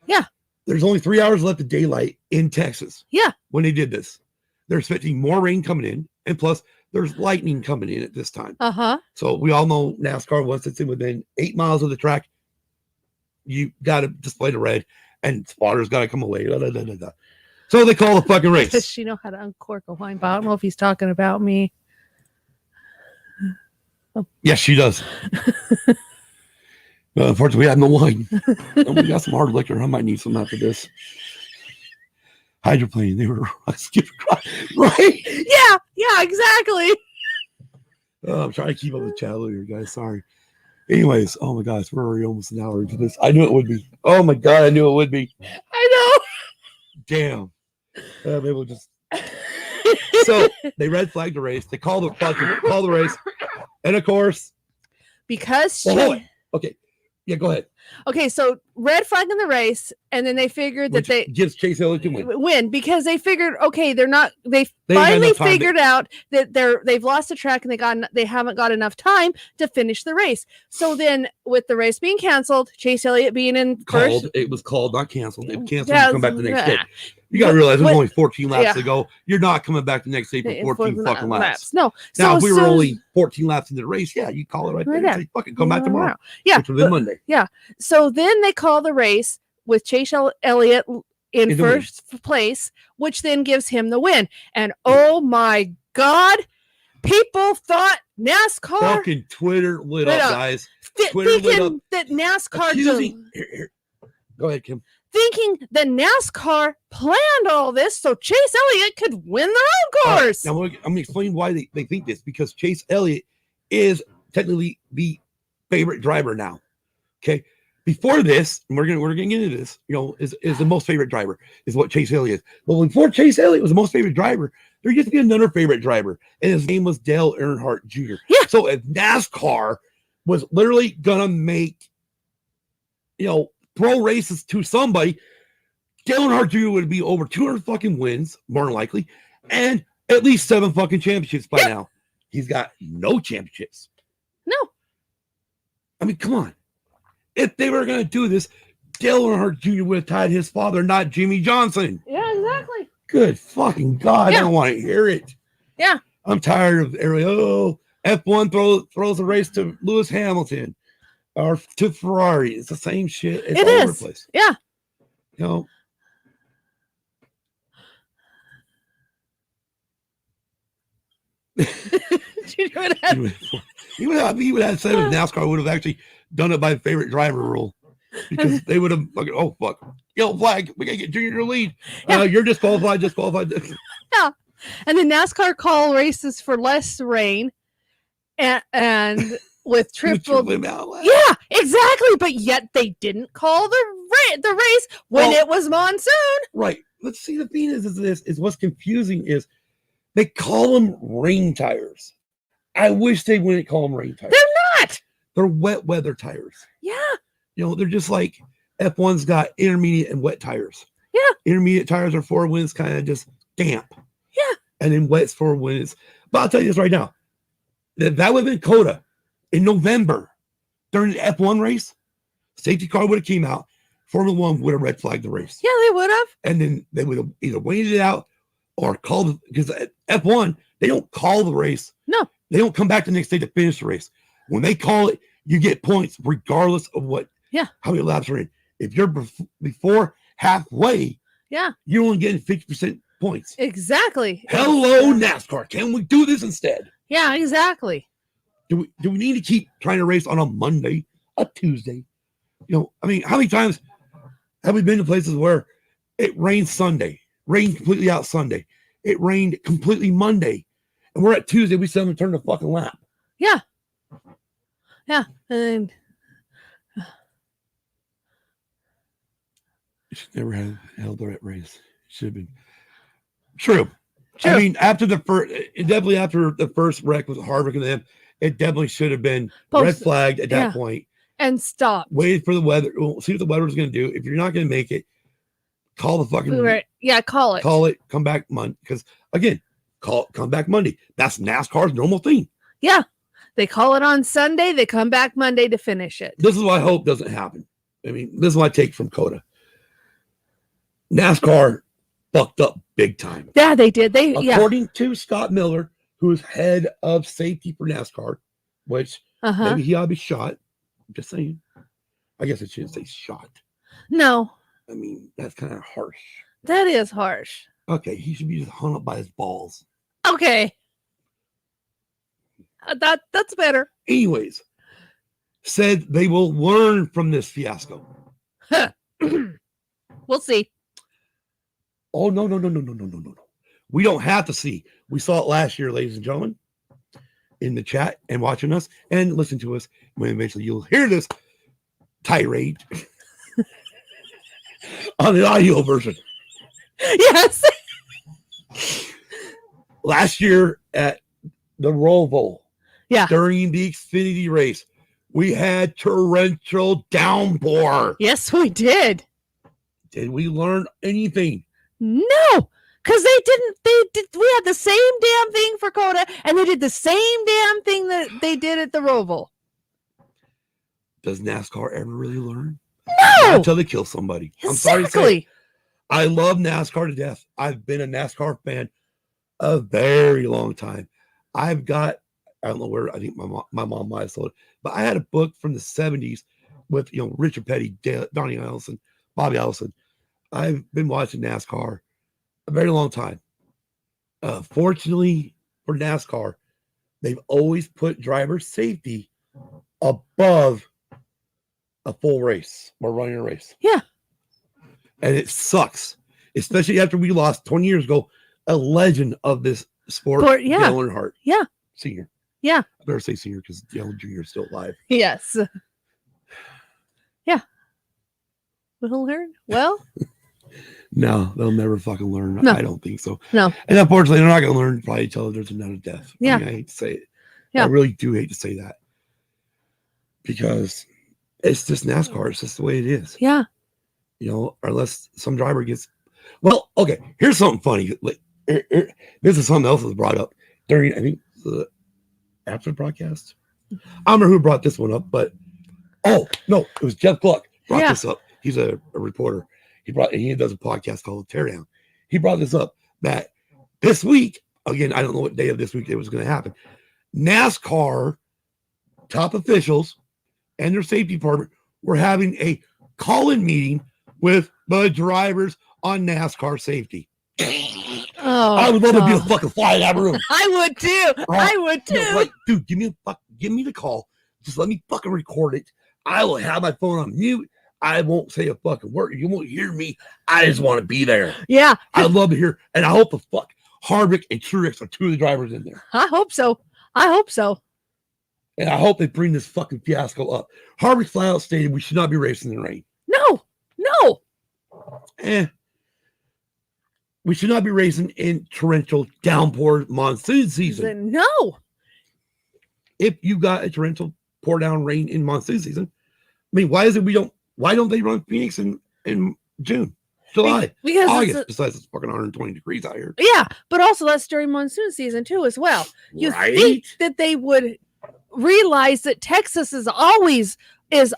Yeah. There's only 3 hours left of daylight in Texas. Yeah. When they did this. They're expecting more rain coming in. And plus, there's lightning coming in at this time. Uh-huh. So we all know NASCAR, once it's in within 8 miles of the track, you got to display the red, and spotters got to come away. So they call the fucking race. Does she know how to uncork a wine bottle? I don't know if he's talking about me. Oh. Yes, she does. Unfortunately, we have no wine. We got some hard liquor. I might need some after this. Hydroplane. They were right. Yeah, exactly. I'm trying to keep up the chat here, guys. Sorry. Anyways, oh my gosh, we're already almost an hour into this. I knew it would be. Oh my God, I knew it would be. I know. Damn. Maybe we'll just. So they red flagged the race. They call the race, and of course, because okay, yeah, go ahead. Okay, so red flag in the race, and then they figured that they gives Chase Elliott to win because they figured, okay, they finally figured out that they've lost the track and they haven't got enough time to finish the race. So then, with the race being canceled, Chase Elliott being in first, it was called, not canceled. It canceled. Yeah, come back the next day. You got to realize there's only 14 laps to go. You're not coming back the next day for 14 fucking laps. No. Now, if we were only 14 laps into the race, yeah, you call it right there and say, fucking come back tomorrow. Yeah. Which will be Monday. Yeah. So then they call the race with Chase Elliott in first place, which then gives him the win. And oh my God, people thought NASCAR. Fucking Twitter lit up, guys. Twitter lit up. That NASCAR. Here. Go ahead, Kim. Thinking that NASCAR planned all this so Chase Elliott could win the road course. Now, I'm going to explain why they think this, because Chase Elliott is technically the favorite driver now. Okay. Before this, and we're gonna get into this, is the most favorite driver, is what Chase Elliott is. But before Chase Elliott was the most favorite driver, there used to be another favorite driver, and his name was Dale Earnhardt Jr. Yeah. So if NASCAR was literally gonna make, pro races to somebody, Dale Earnhardt Jr. would be over 200 fucking wins, more than likely, and at least 7 fucking championships by now. He's got no championships. No. I mean, come on. If they were going to do this, Dale Earnhardt Jr. would have tied his father, not Jimmy Johnson. Yeah, exactly. Good fucking God. I don't want to hear it. Yeah. I'm tired of F1 throws a race to Lewis Hamilton or to Ferrari. It's the same shit. It's all over the place. Yeah. You know. He would have said if NASCAR would have actually done it by favorite driver rule, because they would have fucking, oh fuck, yellow flag, we gotta get Junior to lead. You're disqualified. Yeah, and the NASCAR call races for less rain, and with triple. Yeah, exactly. But yet they didn't call the race when it was monsoon. Right. Let's see. The thing is what's confusing is they call them rain tires. I wish they wouldn't call them rain tires. They're not. They're wet weather tires. Yeah. You know, they're just like F1's got intermediate and wet tires. Yeah. Intermediate tires are for when it's kind of just damp. Yeah. And then wet's for when it's. But I'll tell you this right now. That would have been COTA in November during the F1 race. Safety car would have came out. Formula One would have red flagged the race. Yeah, they would have. And then they would have either waited it out or called it, because at F1, they don't call the race. No. They don't come back the next day to finish the race. When they call it, you get points regardless of how many laps are in. If you're before halfway, you're only getting 50% points. Exactly. Hello, NASCAR. Can we do this instead? Yeah, exactly. Do we need to keep trying to race on a Monday, a Tuesday? You know, I mean, how many times have we been to places where it rained Sunday, rained completely out Sunday, it rained completely Monday, and we're at Tuesday, we still haven't turned a fucking lap? Yeah. Yeah. And you should never have held that race. It should have been. True. I mean, after the first wreck with Harvick and them, it definitely should have been red flagged at that point. And stop. Waited for the weather. We'll see what the weather was going to do. If you're not going to make it, call the fucking. Right. Yeah, call it. Call it. Come back Monday. Because again, come back Monday. That's NASCAR's normal thing. Yeah. They call it on Sunday. They come back Monday to finish it. This is what I hope doesn't happen. I mean, this is what I take from COTA. NASCAR fucked up big time. Yeah, they did. According to Scott Miller, who's head of safety for NASCAR, which maybe he ought to be shot. I'm just saying. I guess I shouldn't say shot. No. I mean, that's kind of harsh. That is harsh. Okay, he should be just hung up by his balls. Okay. That's better. Anyways, said they will learn from this fiasco. We'll see. Oh, no. We don't have to see. We saw it last year, ladies and gentlemen, in the chat and watching us and listen to us when eventually you'll hear this tirade on the audio version. Yes. Last year at the Roval, during the Xfinity race, we had torrential downpour. Yes, we did. Did we learn anything? No, because we had the same damn thing for COTA, and they did the same damn thing that they did at the Roval. Does NASCAR ever really learn? No. Not until they kill somebody. Exactly. I'm sorry to say it. I love NASCAR to death. I've been a NASCAR fan a very long time. I don't know where, I think my mom might have sold it, but I had a book from the 70s with, Richard Petty, Donnie Allison, Bobby Allison. I've been watching NASCAR a very long time. Fortunately for NASCAR, they've always put driver safety above a full race or running a race. Yeah. And it sucks, especially after we lost 20 years ago a legend of this sport, Dale Earnhardt. Yeah. Senior. Yeah. I better say senior because Dale Jr. is still alive. Yes. Yeah. We'll learn. Well. No, they'll never fucking learn. No. I don't think so. No. And unfortunately, they're not going to learn probably until there's another death. Yeah. I hate to say it. Yeah. I really do hate to say that. Because it's just NASCAR. It's just the way it is. Yeah. unless some driver gets. Well, okay. Here's something funny. This is something else that was brought up during, I think, the after broadcast. I don't remember who brought this one up, but no, it was Jeff Gluck brought this up. He's a reporter. He does a podcast called Teardown. He brought this up that this week, again, I don't know what day of this week it was going to happen. NASCAR top officials and their safety department were having a call-in meeting with the drivers on NASCAR safety. I would love to be a fucking fly in that room. I would too. I would too. Like, dude, give me the call. Just let me fucking record it. I will have my phone on mute. I won't say a fucking word. You won't hear me. I just want to be there. Yeah. I'd love to hear. And I hope the fuck Harvick and Truex are two of the drivers in there. I hope so. And I hope they bring this fucking fiasco up. Harvick flat out stated we should not be racing in the rain. No. We should not be racing in torrential downpour monsoon season. No. If you got a torrential pour down rain in monsoon season, I mean, why don't they run Phoenix in June, July, because August? Besides, it's fucking 120 degrees out here. Yeah, but also that's during monsoon season too, as well. You think that they would realize that Texas is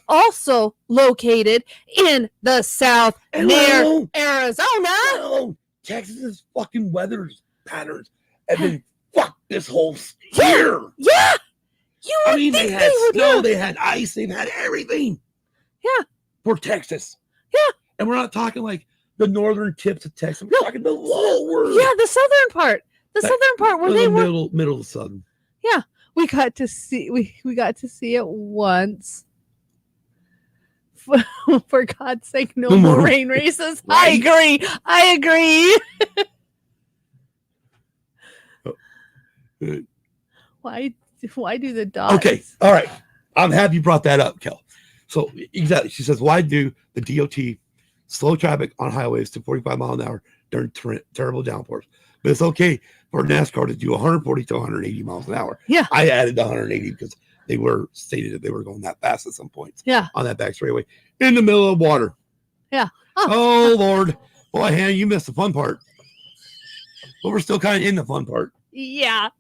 also located in the south near Arizona. No, Texas's fucking weather patterns have been fucked this whole year. Yeah. They had snow, they had ice, they've had everything. Yeah. For Texas. Yeah. And we're not talking like the northern tips of Texas. We're talking the lower. Yeah, the southern part. The southern part where they were middle of the southern. Yeah. We got to see it once. For God's sake, no more rain races. Right? I agree. Why do the dogs? Okay, all right. I'm happy you brought that up, Kel. So exactly, she says, why do the DOT slow traffic on highways to 45 miles an hour during terrible downpours? But it's okay for NASCAR to do 140 to 180 miles an hour. Yeah, I added the 180 because they were stated that they were going that fast at some points. Yeah, on that back straightaway in the middle of water. Yeah. Oh Lord, boy, Hannah, you missed the fun part. But we're still kind of in the fun part. Yeah.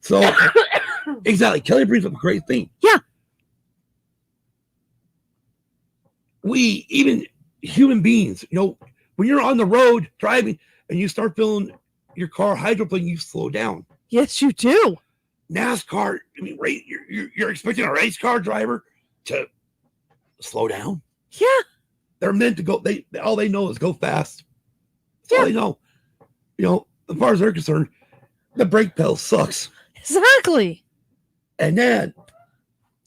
So exactly, Kelly brings up a great thing. Yeah. We, even human beings, when you're on the road driving and you start feeling your car hydroplane, you slow down. Yes, you do. NASCAR, you're expecting a race car driver to slow down. Yeah. They're meant to go. All they know is go fast. That's all they know. As far as they're concerned, the brake pedal sucks. Exactly. And then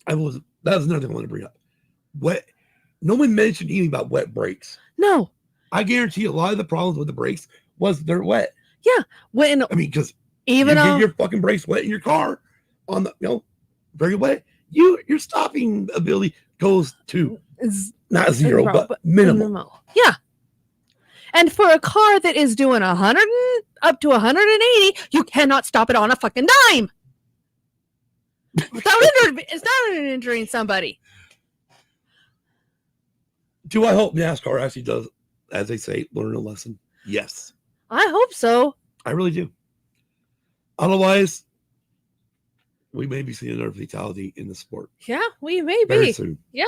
that was another thing I want to bring up. No one mentioned anything about wet brakes. No. I guarantee a lot of the problems with the brakes was they're wet. Yeah. Because even you get your fucking brakes wet in your car on the very wet, your stopping ability goes to not zero, but minimal. Yeah. And for a car that is doing 100 up to 180, you cannot stop it on a fucking dime. It's not injuring somebody. Do I hope NASCAR actually does, as they say, learn a lesson? Yes. I hope so. I really do. Otherwise, we may be seeing another fatality in the sport. Yeah, we may be. Very soon. Yeah.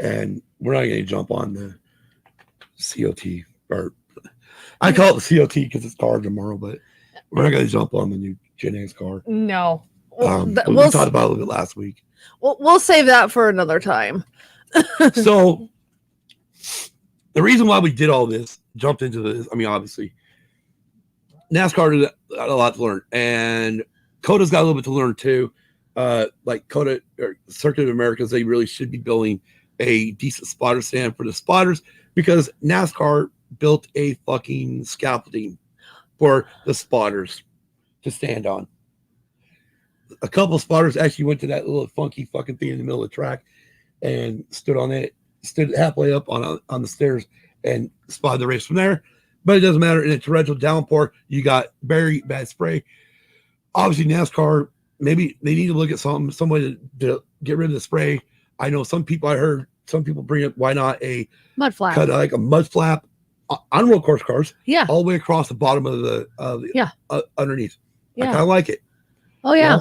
And we're not going to jump on the COT, or I call it the COT because it's car tomorrow, but we're not going to jump on the new Gen X car. No. We talked about it a little bit last week. We'll save that for another time. So the reason why we did all this, jumped into this, obviously, NASCAR did a lot to learn, and COTA's got a little bit to learn too. Like COTA or Circuit of Americas, they really should be building a decent spotter stand for the spotters, because NASCAR built a fucking scaffolding for the spotters to stand on. A couple of spotters actually went to that little funky fucking thing in the middle of the track and stood halfway up on the stairs and spotted the race from there. But it doesn't matter. In a torrential downpour, you got very bad spray. Obviously, NASCAR, maybe they need to look at some way to get rid of the spray. I know some people I heard some people bring up, why not a Mud flap. cut like a mud flap on road course cars, Yeah. all the way across the bottom of the underneath. I kind of like it. Oh yeah.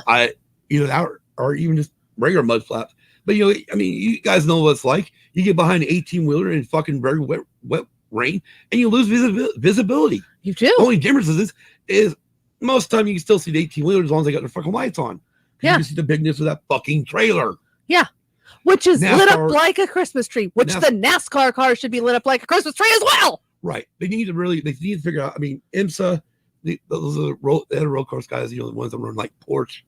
Either that or even just regular mud flaps. But you guys know what it's like. You get behind an 18-wheeler in fucking very wet rain, and you lose visibility. You do. The only difference is most of the time you can still see the 18-wheeler as long as they got their fucking lights on. Yeah. You can see the bigness of that fucking trailer. Yeah. Which is NASCAR, lit up like a Christmas tree, which the NASCAR car should be lit up like a Christmas tree as well. Right. They need to figure out. I mean, IMSA, those are the road course guys, the ones that run like Porsche,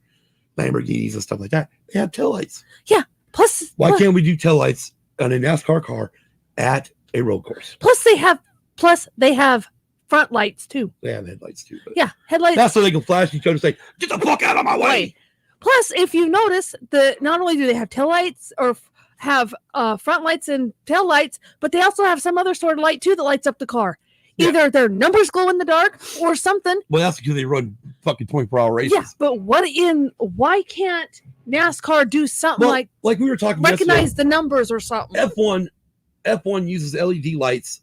Lamborghinis and stuff like that. They have taillights. Yeah. Plus, why can't we do taillights on a NASCAR car at a road course? Plus they have front lights too. They have headlights too. Yeah, headlights. That's so they can flash each other and say, "Get the fuck out of my way." Plus, if you notice, not only do they have tail lights or have front lights and tail lights, but they also have some other sort of light too that lights up the car. Either their numbers glow in the dark or something. Well, that's because they run fucking 24-hour races. Yeah, but why can't NASCAR do something like we were talking recognize the numbers or something? F1 uses LED lights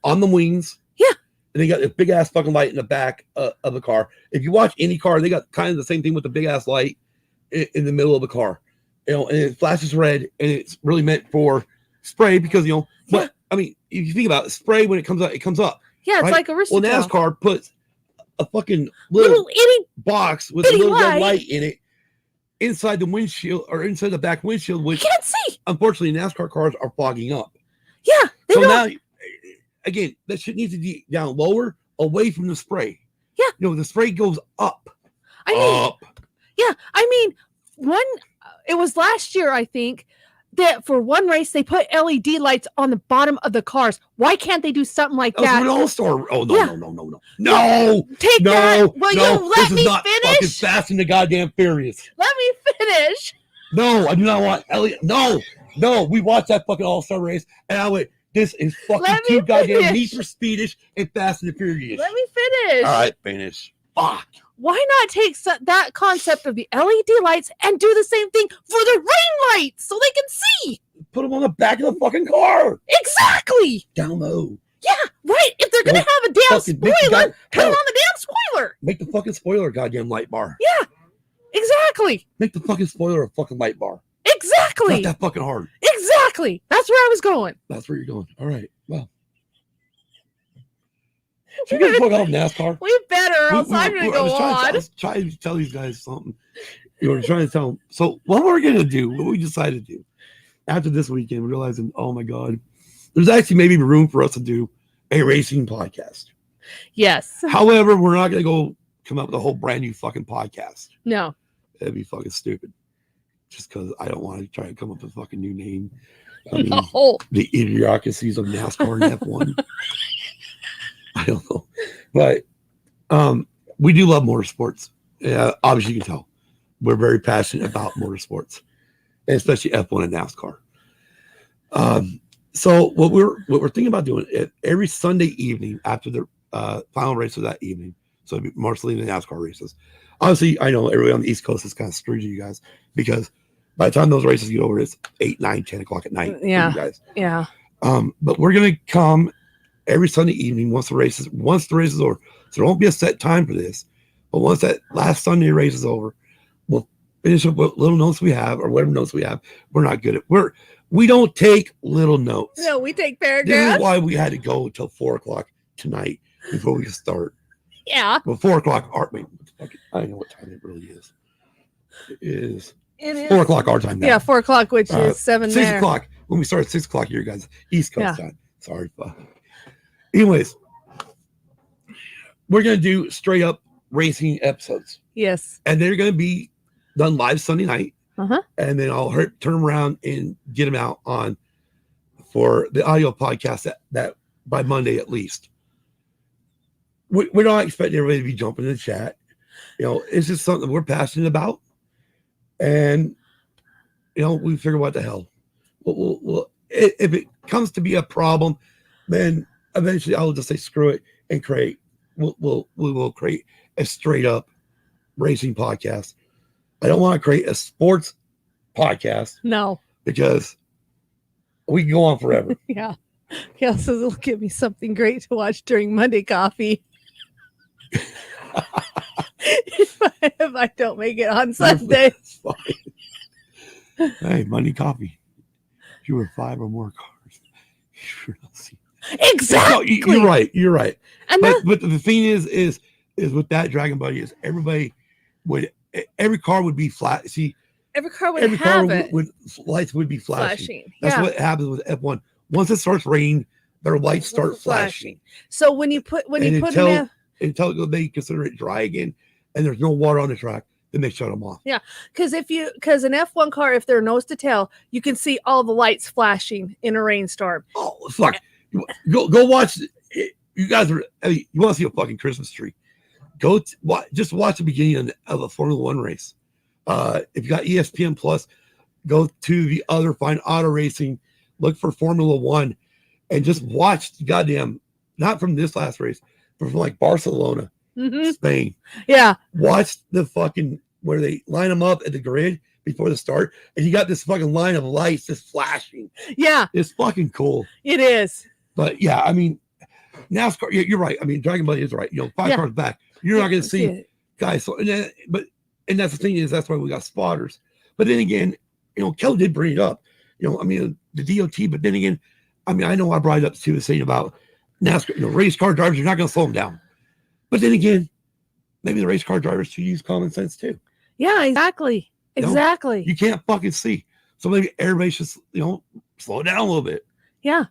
on the wings. Yeah. And they got a big ass fucking light in the back of the car. If you watch any car, they got kind of the same thing with the big ass light in the middle of the car. And it flashes red, and it's really meant for spray because but I mean, if you think about it, spray when it comes up. Yeah, it's right? like a wrist. Well, NASCAR puts a fucking little itty box with a little red light in it inside the windshield or inside the back windshield, which you can't see. Unfortunately, NASCAR cars are fogging up. Yeah, so now, again, that shit needs to be down lower, away from the spray. Yeah, the spray goes up. I mean, it was last year, I think, that for one race they put LED lights on the bottom of the cars. Why can't they do something like that? An all-star. Oh no! Take that. Will you let me finish? Fucking Fast and the goddamn Furious. Let me finish. No, I do not want LED. No. We watched that fucking all-star race, and I went, "This is fucking too goddamn Need for Speedish and Fast and the Furious." Let me finish. All right, finish. Fuck. Why not take that concept of the LED lights and do the same thing for the rain lights so they can see? Put them on the back of the fucking car. Exactly. Down low. Yeah, right. If they're going to have a damn spoiler, turn on the damn spoiler. Make the fucking spoiler a goddamn light bar. Yeah, exactly. Make the fucking spoiler a fucking light bar. Exactly. Not that fucking hard. Exactly. That's where I was going. That's where you're going. All right. Well. Should we fuck off NASCAR? We better, else I'm going to go on. I was trying to tell these guys something. You were trying to tell them. So what we're going to do, what we decided to do, after this weekend, realizing, oh my God, there's actually maybe room for us to do a racing podcast. Yes. However, we're not going to come up with a whole brand new fucking podcast. No. That'd be fucking stupid. Just because I don't want to try to come up with a fucking new name. The idiocracies of NASCAR and F1. I don't know. But we do love motorsports. Obviously, you can tell. We're very passionate about motorsports, and especially F1 and NASCAR. So what we're thinking about doing every Sunday evening after the final race of that evening, so it'd be mostly the NASCAR races. Obviously, I know everybody on the East Coast is kind of screwed you guys because by the time those races get over, it's 8, 9, 10 o'clock at night. Yeah. For you guys. Yeah. But we're gonna come every Sunday evening once the race is over. So there won't be a set time for this. But once that last Sunday race is over, we'll finish up what little notes we have or whatever notes we have. We're not good at we don't take little notes. No, we take paragraphs. This is why we had to go until 4 o'clock tonight before we start. Yeah. Well, 4 o'clock I don't know what time it really is. It is 4 o'clock our time now. Yeah, 4 o'clock, which is 7 6 there. o'clock. When we start at 6 o'clock here, guys, East Coast time. Sorry, fuck. Anyways, we're going to do straight up racing episodes. Yes. And they're going to be done live Sunday night. Uh-huh. And then I'll turn them around and get them out for the audio podcast that by Monday at least. We're not expecting everybody to be jumping in the chat. It's just something we're passionate about. And, we figure what the hell. If it comes to be a problem, then eventually I'll just say screw it and create. We will create a straight up racing podcast. I don't want to create a sports podcast. No, because We can go on forever. Yeah. He also says it'll give me something great to watch during Monday coffee. if I don't make it on Sunday. It's fine. Hey, Monday coffee. If you were 5 or more cars, you will see. Exactly. No, you're right. You're right. And But the thing is with that Dragon Buddy is every car would be flat. See, every car would every have car it. would lights would be flashing. That's Yeah. what happens with F1. Once it starts raining, their lights start flashing. So when you put until they consider it dry again and there's no water on the track, then they shut them off. Yeah, because an F1 car, if they're nose to tail, you can see all the lights flashing in a rainstorm. Oh fuck! Go watch. You guys are. You want to see a fucking Christmas tree? Just watch the beginning of a Formula One race. If you got ESPN Plus, go to the other Find Auto Racing, look for Formula One, and just watch the goddamn. Not from this last race, but from like Barcelona, Spain. Yeah, watch the fucking where they line them up at the grid before the start, and you got this fucking line of lights just flashing. Yeah, it's fucking cool. It is. But yeah, I mean, NASCAR. Yeah, you're right. I mean, Dragon Buddy is right. 5 cars back, you're not going to see guys. So, and that's the thing is that's why we got spotters. But then again, Kelly did bring it up. I mean, the DOT. But then again, I mean, I know I brought it up too, saying about NASCAR. Race car drivers, you're not going to slow them down. But then again, maybe the race car drivers should use common sense too. Yeah, exactly. Exactly. You can't fucking see. So maybe everybody should, slow down a little bit. Yeah.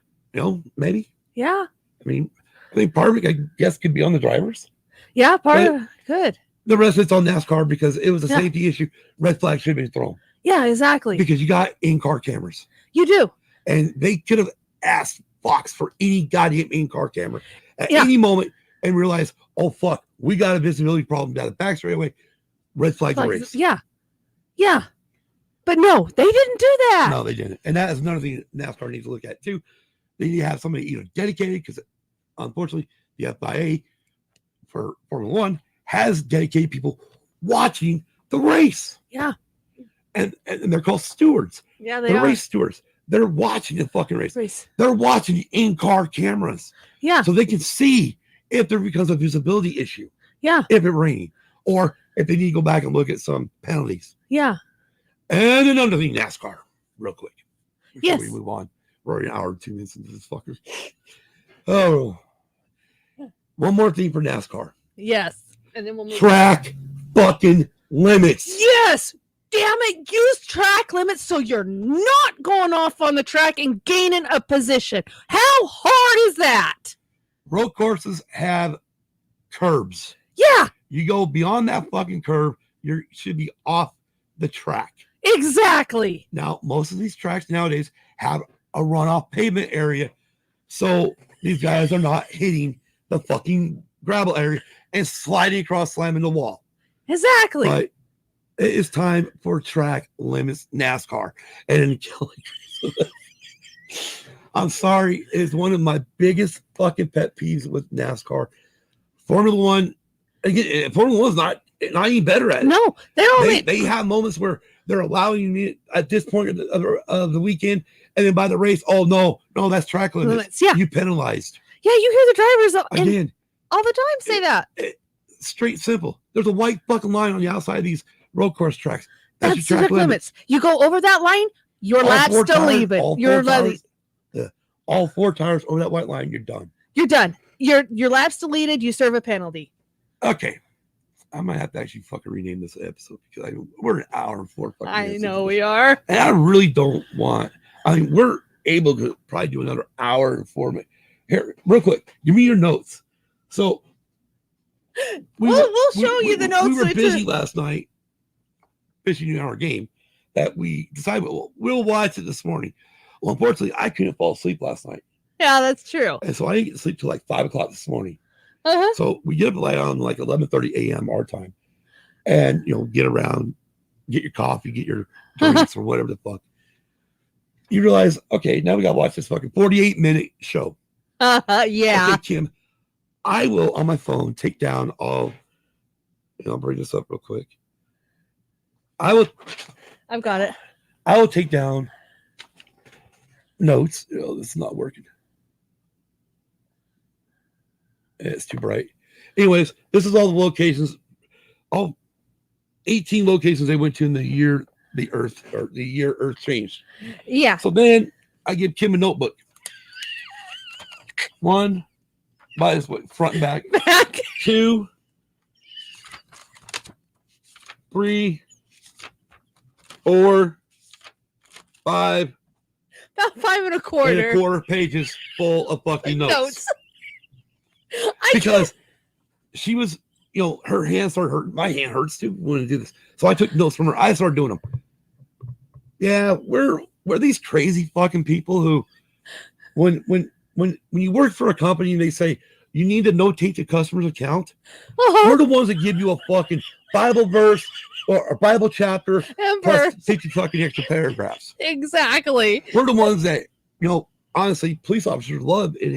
Maybe. Yeah. I mean, part of it, I guess, could be on the drivers. Yeah, part of it could. The rest of it's on NASCAR because it was a safety issue. Red flag should have been thrown. Yeah, exactly. Because you got in-car cameras. You do. And they could have asked Fox for any goddamn in-car camera at any moment and realized, oh, fuck, we got a visibility problem down the back straightaway. Red flag the race. Yeah. Yeah. But no, they didn't do that. No, they didn't. And that is another thing NASCAR needs to look at, too. They need to have somebody either dedicated, because unfortunately, the FIA for Formula One has dedicated people watching the race. Yeah. And they're called stewards. Yeah, they're race stewards. They're watching the fucking race. They're watching the in-car cameras. Yeah. So they can see if there becomes a visibility issue. Yeah. If it's raining. Or if they need to go back and look at some penalties. Yeah. And another thing, NASCAR, real quick. Before we move on. We're already an hour and 2 minutes into this fucker. Oh. One more thing for NASCAR. Yes. And then we'll move track fucking limits. Yes. Damn it. Use track limits so you're not going off on the track and gaining a position. How hard is that? Road courses have curbs. Yeah. You go beyond that fucking curve, you should be off the track. Exactly. Now, most of these tracks nowadays have a runoff pavement area. So these guys are not hitting the fucking gravel area and sliding across, slamming the wall. Exactly. But it is time for track limits NASCAR. And I'm sorry, it's one of my biggest fucking pet peeves with NASCAR. Formula One, again, Formula One's not any better at it. No, they have moments where they're allowing me at this point of the weekend, and then by the race, oh no, that's track limits. Yeah, you penalized. Yeah, you hear the drivers again all the time say that. Straight simple. There's a white fucking line on the outside of these road course tracks. That's your track limits. You go over that line, your lap's deleted. All 4 tires over that white line, you're done. You're done. Your lap's deleted. You serve a penalty. Okay. I might have to actually fucking rename this episode because we're an hour and 4 fucking minutes. I know we are. And I really don't want. I mean, we're able to probably do another hour and 4 minutes. Here, real quick, give me your notes. So we'll show you the notes. We were busy last night fishing in our game that we decided we'll watch it this morning. Well, unfortunately, I couldn't fall asleep last night. Yeah, that's true. And so I didn't get to sleep till like 5 o'clock this morning. Uh-huh. So we get up on like 11:30 a.m. our time, and get around, get your coffee, get your drinks or whatever the fuck. You realize, okay, now we gotta watch this fucking 48-minute show. Yeah. Okay, Kim, I will on my phone take down all. I'll bring this up real quick. I've got it. I will take down notes. Oh, this is not working. It's too bright. Anyways, this is all the locations, all 18 locations they went to in the year the year Earth changed. Yeah. So then I give Kim a notebook. One, by this way, front and back. Back. 2, 3, 4, 5. About 5 1/4 pages full of fucking notes. I Because she was, her hands started hurting. My hand hurts too when I do this. So I took notes from her. I started doing them. Yeah, we're these crazy fucking people who, when you work for a company and they say you need to notate the customer's account, we're the ones that give you a fucking Bible verse or a Bible chapter plus 50 fucking extra paragraphs. Exactly. We're the ones that, honestly, police officers love in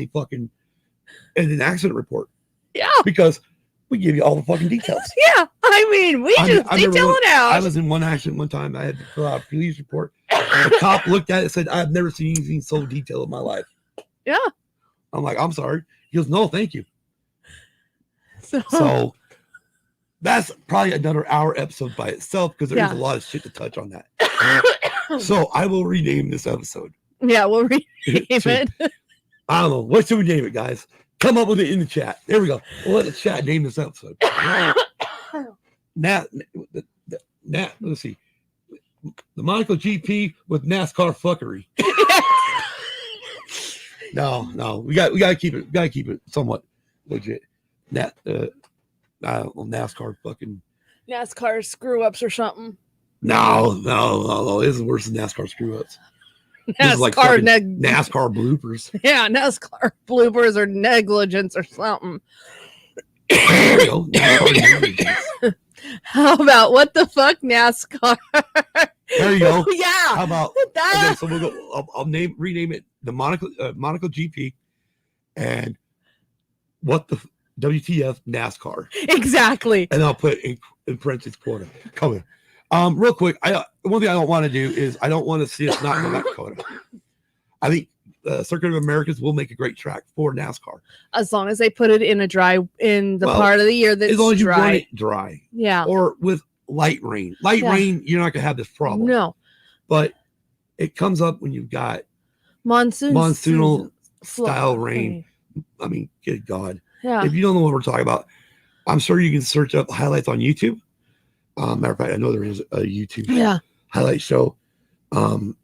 an accident report. Yeah. Because we give you all the fucking details. Yeah. I mean, we just detail it out. I was in one accident one time. I had to fill out a police report. And the cop looked at it and said, I've never seen anything so detailed in my life. Yeah. I'm like, I'm sorry. He goes, no, thank you. So that's probably another hour episode by itself because there's a lot of shit to touch on that. So I will rename this episode. Yeah, we'll rename it. I don't know. What should we name it, guys? Come up with it in the chat. There we go. We'll let the chat name this episode. Let's see. The Monaco GP with NASCAR fuckery. No. We gotta keep it somewhat legit. NASCAR fucking NASCAR screw ups or something. No. This is worse than NASCAR screw ups. NASCAR NASCAR bloopers. Yeah, NASCAR bloopers or negligence or something. There we go. NASCAR negligence. How about what the fuck NASCAR? There you go. Yeah. How about that? Okay, so we'll go. I'll rename it the Monaco GP, and what the WTF NASCAR. Exactly. And I'll put in parentheses COTA. Come in. Real quick, one thing I don't want to do is I don't want to see us not go back to COTA. I think Circuit of Americas will make a great track for NASCAR. As long as they put it in part of the year that's as long as you dry. run it dry. Yeah. Or with light rain. Rain, you're not gonna have this problem. No. But it comes up when you've got monsoonal style rain. I mean, good God. Yeah. If you don't know what we're talking about, I'm sure you can search up highlights on YouTube. Matter of fact, I know there is a YouTube highlight show. And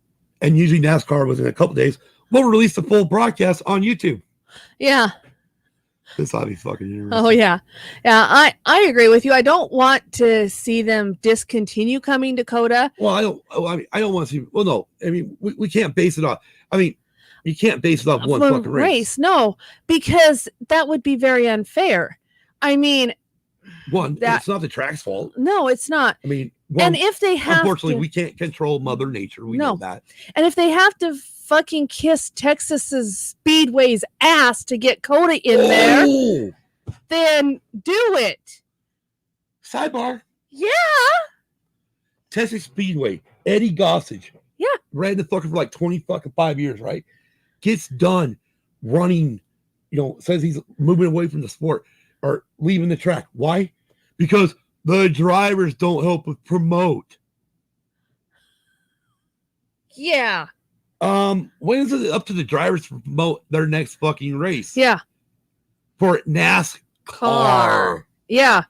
usually NASCAR within a couple days will release the full broadcast on YouTube. Yeah. This ought to be fucking interesting. Oh yeah. Yeah, I agree with you. I don't want to see them discontinue coming to COTA. Well, I don't want to see. Well, no. I mean, we can't base it off. I mean, you can't base it off one fucking race. No, because that would be very unfair. I mean, it's not the track's fault. No, it's not. I mean, and if they have unfortunately, we can't control Mother Nature. We know that. And if they have to fucking kiss Texas's Speedway's ass to get COTA in there, then do it. Sidebar. Yeah. Texas Speedway, Eddie Gossage. Yeah. Ran the fucker for like 25 years, right? Gets done running, says he's moving away from the sport or leaving the track. Why? Because the drivers don't help with promote. Yeah. When is it up to the drivers to promote their next fucking race? Yeah. For NASCAR. Yeah.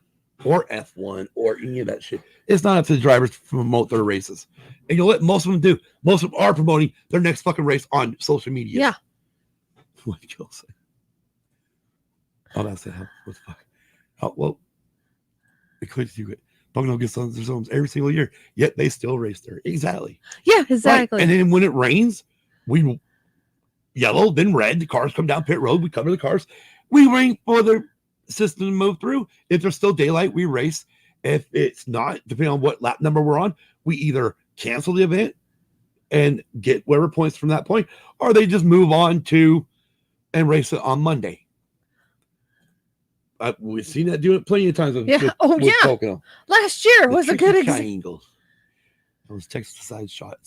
Or F1 or any of that shit. It's not up to the drivers to promote their races. And you'll let most of them do. Most of them are promoting their next fucking race on social media. Yeah. What did you say? Oh, that's it. What the fuck? Oh, well, they could do it. Pocono gets on their zones every single year, yet they still race there. Exactly. Yeah, exactly. Right? And then when it rains, we yellow, then red. The cars come down pit road. We cover the cars. We wait for the system to move through. If there's still daylight, we race. If it's not, depending on what lap number we're on, we either cancel the event and get whatever points from that point, or they just move on to and race it on Monday. We've seen that do it plenty of times. With Pocono. Last year was a good example. It was Texas side shot.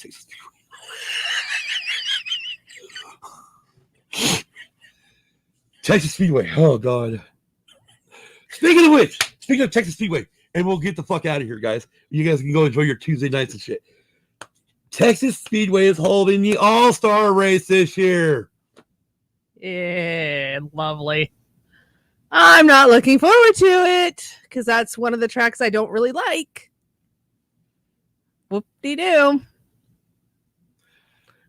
Texas Speedway. Oh, God. Speaking of which, speaking of Texas Speedway, and we'll get the fuck out of here, guys. You guys can go enjoy your Tuesday nights and shit. Texas Speedway is holding the All-Star race this year. Yeah, lovely. I'm not looking forward to it because that's one of the tracks I don't really like. Whoop-de-doo.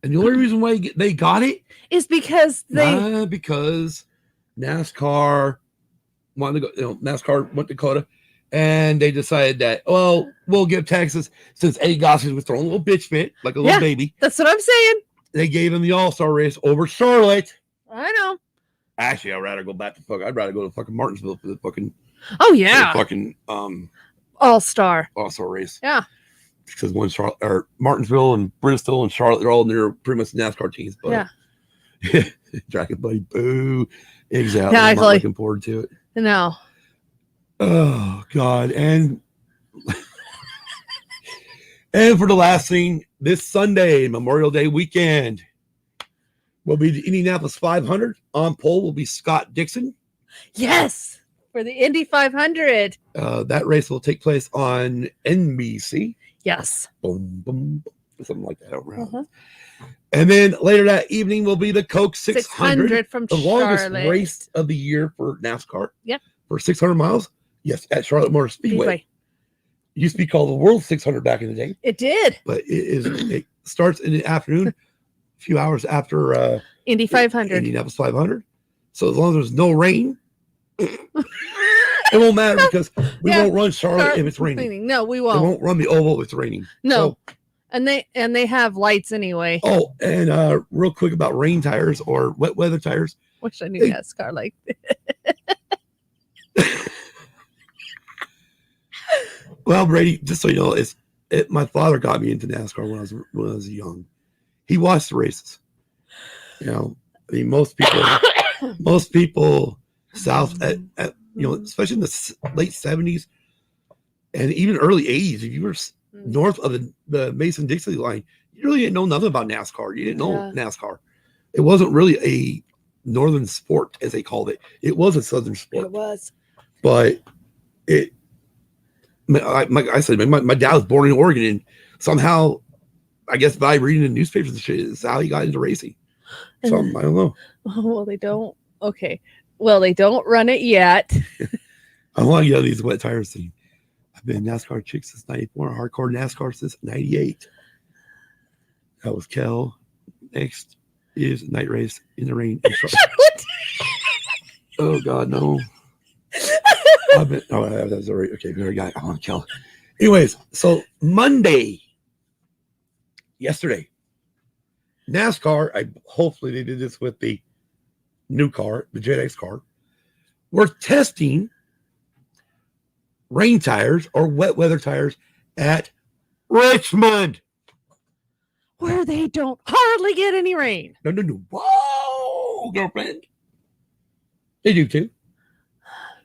And the only reason why they got it is because because NASCAR wanted to go, NASCAR went to COTA, and they decided that, well, we'll give Texas, since Eddie Gossage was throwing a little bitch fit, like a little baby. That's what I'm saying. They gave him the All-Star race over Charlotte. I know. Actually, I'd rather go to fucking Martinsville for the fucking fucking All-Star race. Yeah. Because Martinsville and Bristol and Charlotte, they're all near pretty much NASCAR teams. But yeah. Dragon Buddy, boo. Exactly. I'm not looking forward to it. No. Oh, God. And and for the last thing, this Sunday, Memorial Day weekend, will be the Indianapolis 500. On pole will be Scott Dixon. Yes, for the Indy 500. That race will take place on NBC. Yes. Boom, boom, boom, something like that around. Uh-huh. And then later that evening will be the Coke 600 from the Charlotte. Longest race of the year for NASCAR. Yep. For 600 miles. Yes, at Charlotte Motor Speedway. It used to be called the World 600 back in the day. It did. But it starts in the afternoon, a few hours after Indy 500. Indianapolis 500. So as long as there's no rain, it won't matter because we won't run Charlotte if it's raining. No, we won't. We won't run the oval if it's raining. No. So, and they have lights anyway. Oh, and real quick about rain tires or wet weather tires. Wish I knew NASCAR like Well, Brady, just so you know, my father got me into NASCAR when I was young. He watched the races. You know, I mean, most people south at especially in the late 70s and even early 80s, if you were north of the Mason-Dixie line, you really didn't know nothing about NASCAR. You didn't know NASCAR. It wasn't really a northern sport, as they called it. It was a southern sport. It was. But like I said, my dad was born in Oregon, and somehow, I guess by reading the newspapers and shit, is how he got into racing. So I don't know. Well, they don't. Okay. Well, they don't run it yet. I want to get on these wet tires thing. I've been a NASCAR chick since 94, hardcore NASCAR since 98. That was Kel. Next is night race in the rain. Oh, God, no. That was already okay. Very guy. I want to kill. Anyways, so yesterday, NASCAR. Hopefully they did this with the new car, the Jet X car. We're testing rain tires or wet weather tires at Richmond, where they don't hardly get any rain. No. Whoa, girlfriend. They do too.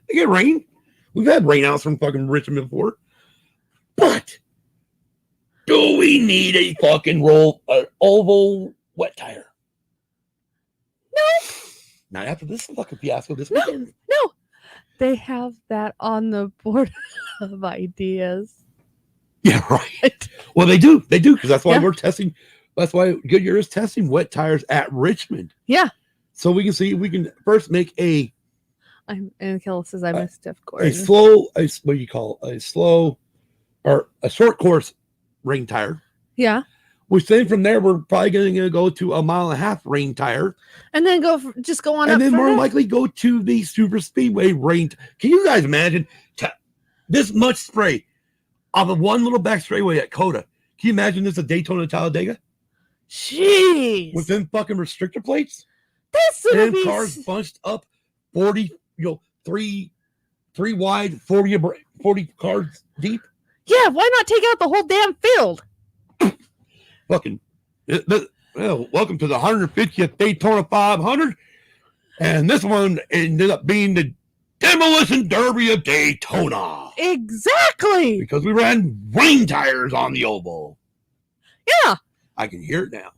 They get rain. We've had rainouts from fucking Richmond before. But do we need a fucking oval wet tire? No. Not after this fucking fiasco this weekend. No. They have that on the board of ideas. Yeah, right. Well, they do. Because that's why we're testing. That's why Goodyear is testing wet tires at Richmond. Yeah. So we can see, we can first make and Kelly says I missed, of course. What do you call it? A slow or a short course rain tire. Yeah. Which then from there, we're probably going to go to a 1.5 mile rain tire. And then go on and up. And then more likely go to the super speedway rain. Can you guys imagine this much spray off of one little back straightaway at COTA? Can you imagine this at Daytona, Talladega? Jeez. With them fucking restrictor plates? That's and cars bunched up 40, three wide, 40 cars deep. Yeah, why not take out the whole damn field? Fucking, welcome to the 150th Daytona 500. And this one ended up being the Demolition Derby of Daytona. Exactly. Because we ran rain tires on the oval. Yeah. I can hear it now.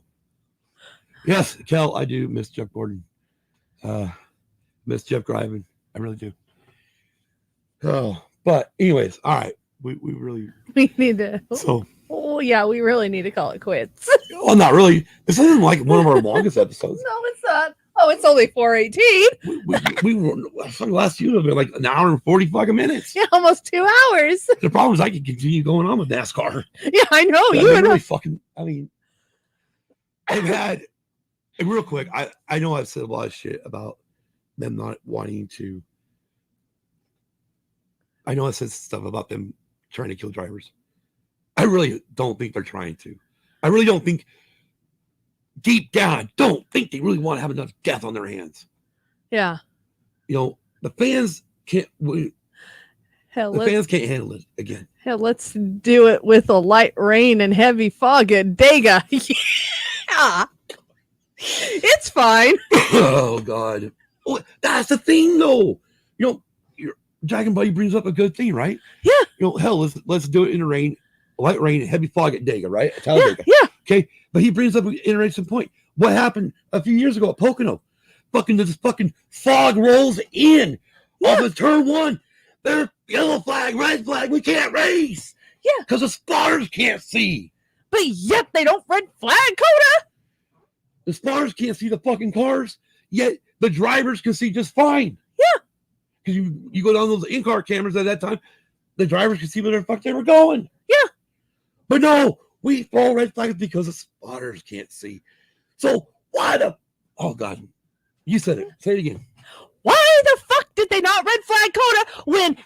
Yes, Kel, I do miss Jeff Gordon. Miss Jeff driving. I really do. Oh, but anyways, all right. We really We need to. so. Oh yeah, we really need to call it quits. Well, not really. This isn't like one of our longest episodes. No, it's not. Oh, it's only 4:18. We were last year have been like an hour and 40 fucking minutes. Yeah, almost 2 hours. The problem is I can continue going on with NASCAR. Yeah, I know. But You I and really fucking. I mean, I've had. And real quick, I know I've said a lot of shit about them not wanting to. I know I said stuff about them trying to kill drivers. I really don't think they're trying to. I really don't think. Deep down, I don't think they really want to have enough death on their hands. Yeah. You know, the fans can't. Hell, The fans can't handle it again. hell, let's do it with a light rain and heavy fog at Dega. Yeah. It's fine. Oh God, well, that's the thing, though. You know, your Dragon Buddy brings up a good thing, right? Yeah. You know, hell, let's do it in the rain, light rain, and heavy fog at Dega, right? At Yeah. Talladega. Yeah. Okay, but he brings up an interesting point. What happened a few years ago at Pocono? This fucking fog rolls in off of turn one. There's yellow flag, red flag. We can't race. Yeah. Because the spotters can't see. But yet they don't red flag COTA. The spotters can't see the fucking cars, yet the drivers can see just fine. Yeah. Because you go down those in-car cameras at that time, the drivers can see where the fuck they were going. Yeah. But no, we throw red flags because the spotters can't see. So why the... Oh, God. You said it. Say it again. Why the fuck did they not red flag COTA when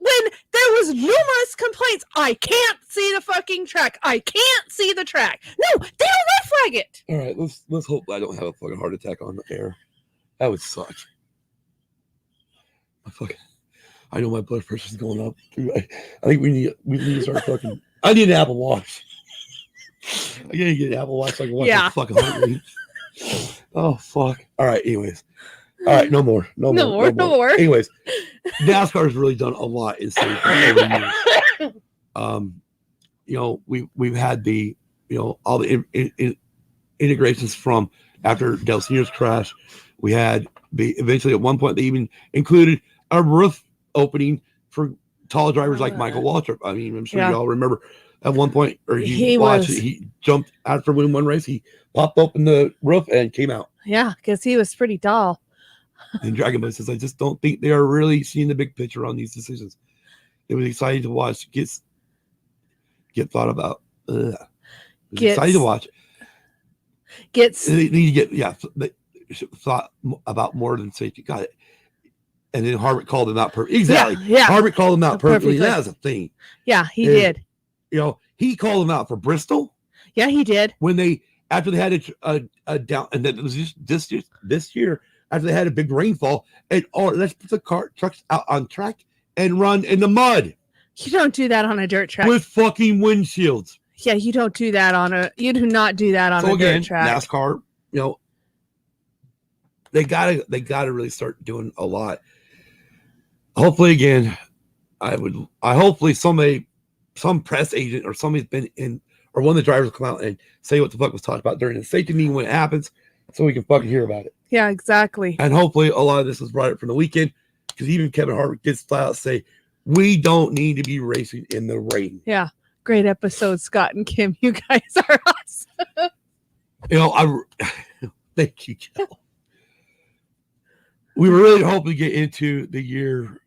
there was numerous complaints? I can't see the fucking track. I can't see the track. No, they don't red flag it. All right, let's hope I don't have a fucking heart attack on the air. That would suck. I know my blood pressure's going up. I think we need to start fucking... I need an Apple Watch. I gotta get an Apple Watch so I can watch Yeah. the fucking heart rate. Oh, fuck. All right, anyways. All right, no more. No more. Anyways, NASCAR has really done a lot in safety over the years. You know, we've had the, you know, all the integrations from after Del Senior's crash. We had eventually at one point they even included a roof opening for tall drivers like Michael Waltrip. I mean, I'm sure y'all remember at one point, or he jumped after winning one race, he popped open the roof and came out. Yeah, because he was pretty tall. And Dragon Ball says, I just don't think they are really seeing the big picture on these decisions. It was exciting to watch. Get thought about. Exciting to watch. They need to get thought about more than safety. Got it. And then Harvick called him out perfectly. Exactly. Yeah. Harvick called him out perfectly. That's a thing. Yeah, he did. You know, he called him out for Bristol. Yeah, he did. When after they had a down, and then it was just this year after they had a big rainfall, and let's put the trucks out on track and run in the mud. You don't do that on a dirt track with fucking windshields. Yeah, you don't do that you do not do that on a dirt track. NASCAR, you know, they gotta really start doing a lot. Hopefully, again, hopefully some press agent or somebody's been in, or one of the drivers will come out and say what the fuck was talked about during the safety meeting when it happens, so we can fucking hear about it. Yeah, exactly. And hopefully a lot of this was brought up from the weekend, because even Kevin Harvick did flat out say, we don't need to be racing in the rain. Yeah. Great episode, Scott and Kim. You guys are awesome. You know, thank you, Kel. We were really hoping to get into the year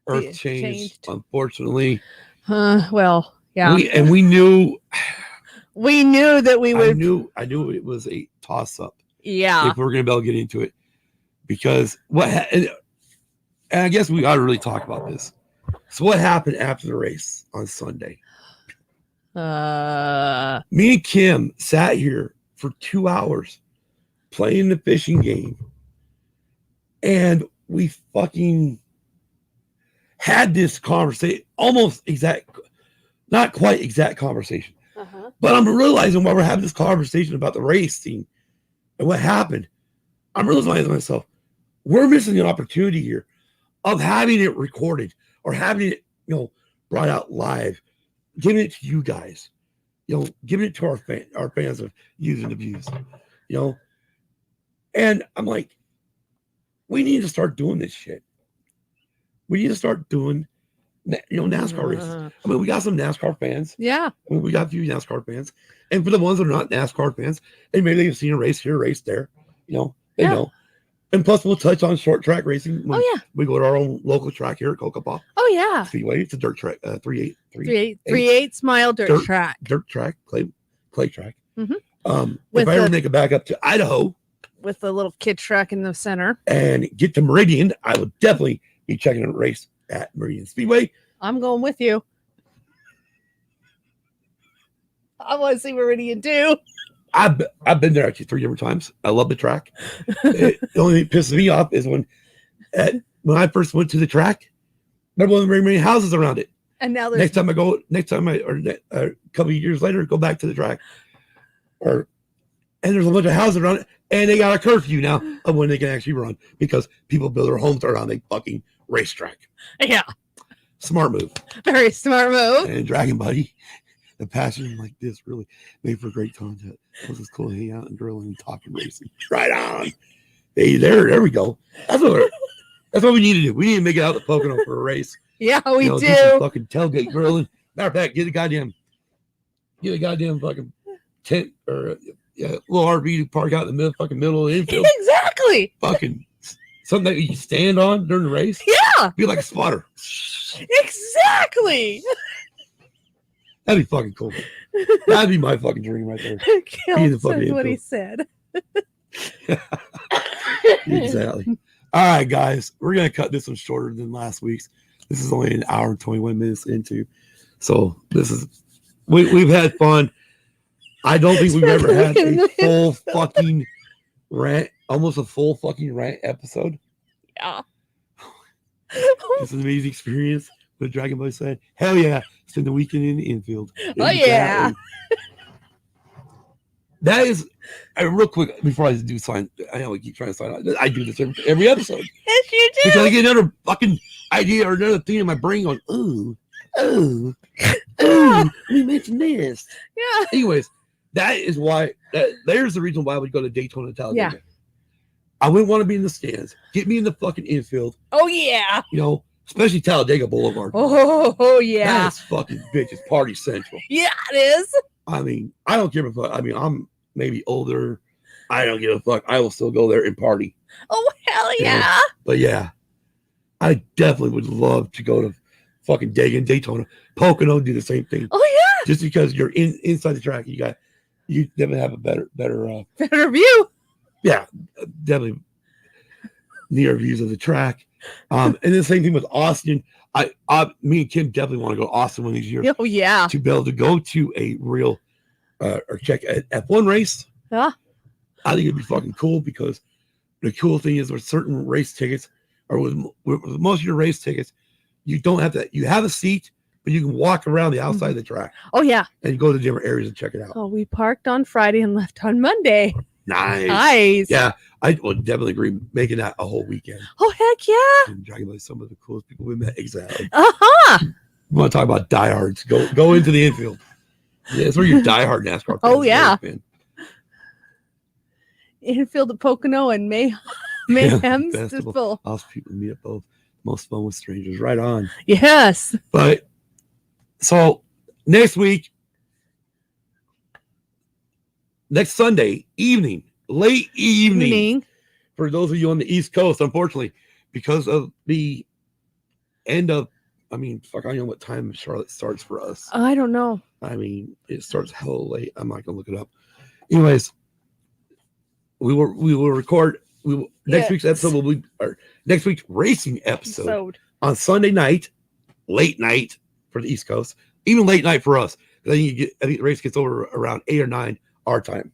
Earth changed. Unfortunately. Well, yeah. We knew that we would. I knew it was a toss-up. Yeah. If we're going to be able to get into it. Because and I guess we got to really talk about this. So what happened after the race on Sunday? Me and Kim sat here for 2 hours playing the fishing game, and we fucking had this conversation, almost exact, not quite exact conversation. But I'm realizing while we're having this conversation about the racing and what happened, I'm realizing to myself, we're missing an opportunity here of having it recorded or having it, you know, brought out live, giving it to you guys, you know, giving it to our fans of using the views, you know. And I'm like, we need to start doing this shit. We need to start doing, NASCAR races. I mean, we got some NASCAR fans. Yeah. I mean, we got a few NASCAR fans. And for the ones that are not NASCAR fans, and maybe they've seen a race here, a race there, they know. And plus, we'll touch on short track racing when we go to our own local track here at COTA Speedway. It's a dirt track, 3/8 mile dirt track. Dirt track, clay track. Mm-hmm. If I ever make it back up to Idaho, with the little kid track in the center, and get to Meridian, I would definitely be checking a race at Meridian Speedway. I'm going with you. I want to see Meridian too. I've been there actually 3 different times. I love the track. The only thing that pisses me off is when I first went to the track, there wasn't very many houses around it. And now next time a couple of years later, go back to the track, and there's a bunch of houses around it, and they got a curfew now of when they can actually run because people build their homes around a fucking racetrack. Yeah. Smart move. Very smart move. And Dragon Buddy, the passion like this really made for great content. It was just cool to hang out and grilling and talking racing. Right on. Hey, there we go. That's what we need to do. We need to make it out to Pocono for a race. Yeah, we do. Some fucking tailgate grilling. Matter of fact, get a goddamn fucking tent or little RV to park out in the middle of the infield. Exactly. Fucking something that you can stand on during the race. Yeah. Be like a spotter. Exactly. That'd be fucking cool. That'd be my fucking dream right there. That's what he said. Exactly. All right, guys. We're going to cut this one shorter than last week's. This is only an hour and 21 minutes into. So we've had fun. I don't think we've ever had a full fucking rant, almost a full fucking rant episode. Yeah. It's an amazing experience. But Dragon Boy said, hell yeah, spend the weekend in the infield. Yeah. That is, real quick, before I do sign, I know we keep trying to sign out. I do this every episode. Yes, you do. Because I get another fucking idea or another thing in my brain going, ooh, we mentioned this. Yeah. Anyways, that is why, there's the reason why I would go to Daytona, Talladega. Yeah. I wouldn't want to be in the stands. Get me in the fucking infield. Oh, yeah. Especially Talladega Boulevard. Oh, yeah. That is fucking bitches party central. Yeah, it is. I mean, I don't give a fuck. I mean, I'm maybe older. I don't give a fuck. I will still go there and party. Oh, hell yeah. But yeah, I definitely would love to go to fucking Daytona. Pocono do the same thing. Oh, yeah. Just because you're inside the track, you definitely have a better view. Yeah, definitely near views of the track. And the same thing with Austin. Me and Kim definitely want to go to Austin one of these years. Oh yeah. To be able to go to a real or check an F1 race. Yeah. I think it'd be fucking cool because the cool thing is with certain race tickets or with most of your race tickets, you don't have that. You have a seat, but you can walk around the outside of the track. Oh yeah. And go to different areas and check it out. Oh, we parked on Friday and left on Monday. Nice. Yeah, I would definitely agree making that a whole weekend. Oh, heck yeah. And Dragon Ball is some of the coolest people we met. Exactly. Uh-huh. You want to talk about diehards? Go into the infield. Yeah, it's where your diehard NASCAR fans. Oh, yeah. Man. Infield at Pocono and Mayhem's just full. Awesome people meet at both. Most fun with strangers. Right on. Yes. But so next week, next Sunday evening, late evening, for those of you on the East Coast, unfortunately, because of the end of, I don't know what time Charlotte starts for us. I don't know. It starts hella late. I'm not gonna look it up. Anyways, we will record. Next week's episode will be next week's racing episode on Sunday night, late night for the East Coast, even late night for us. I think the race gets over around 8 or 9 our time.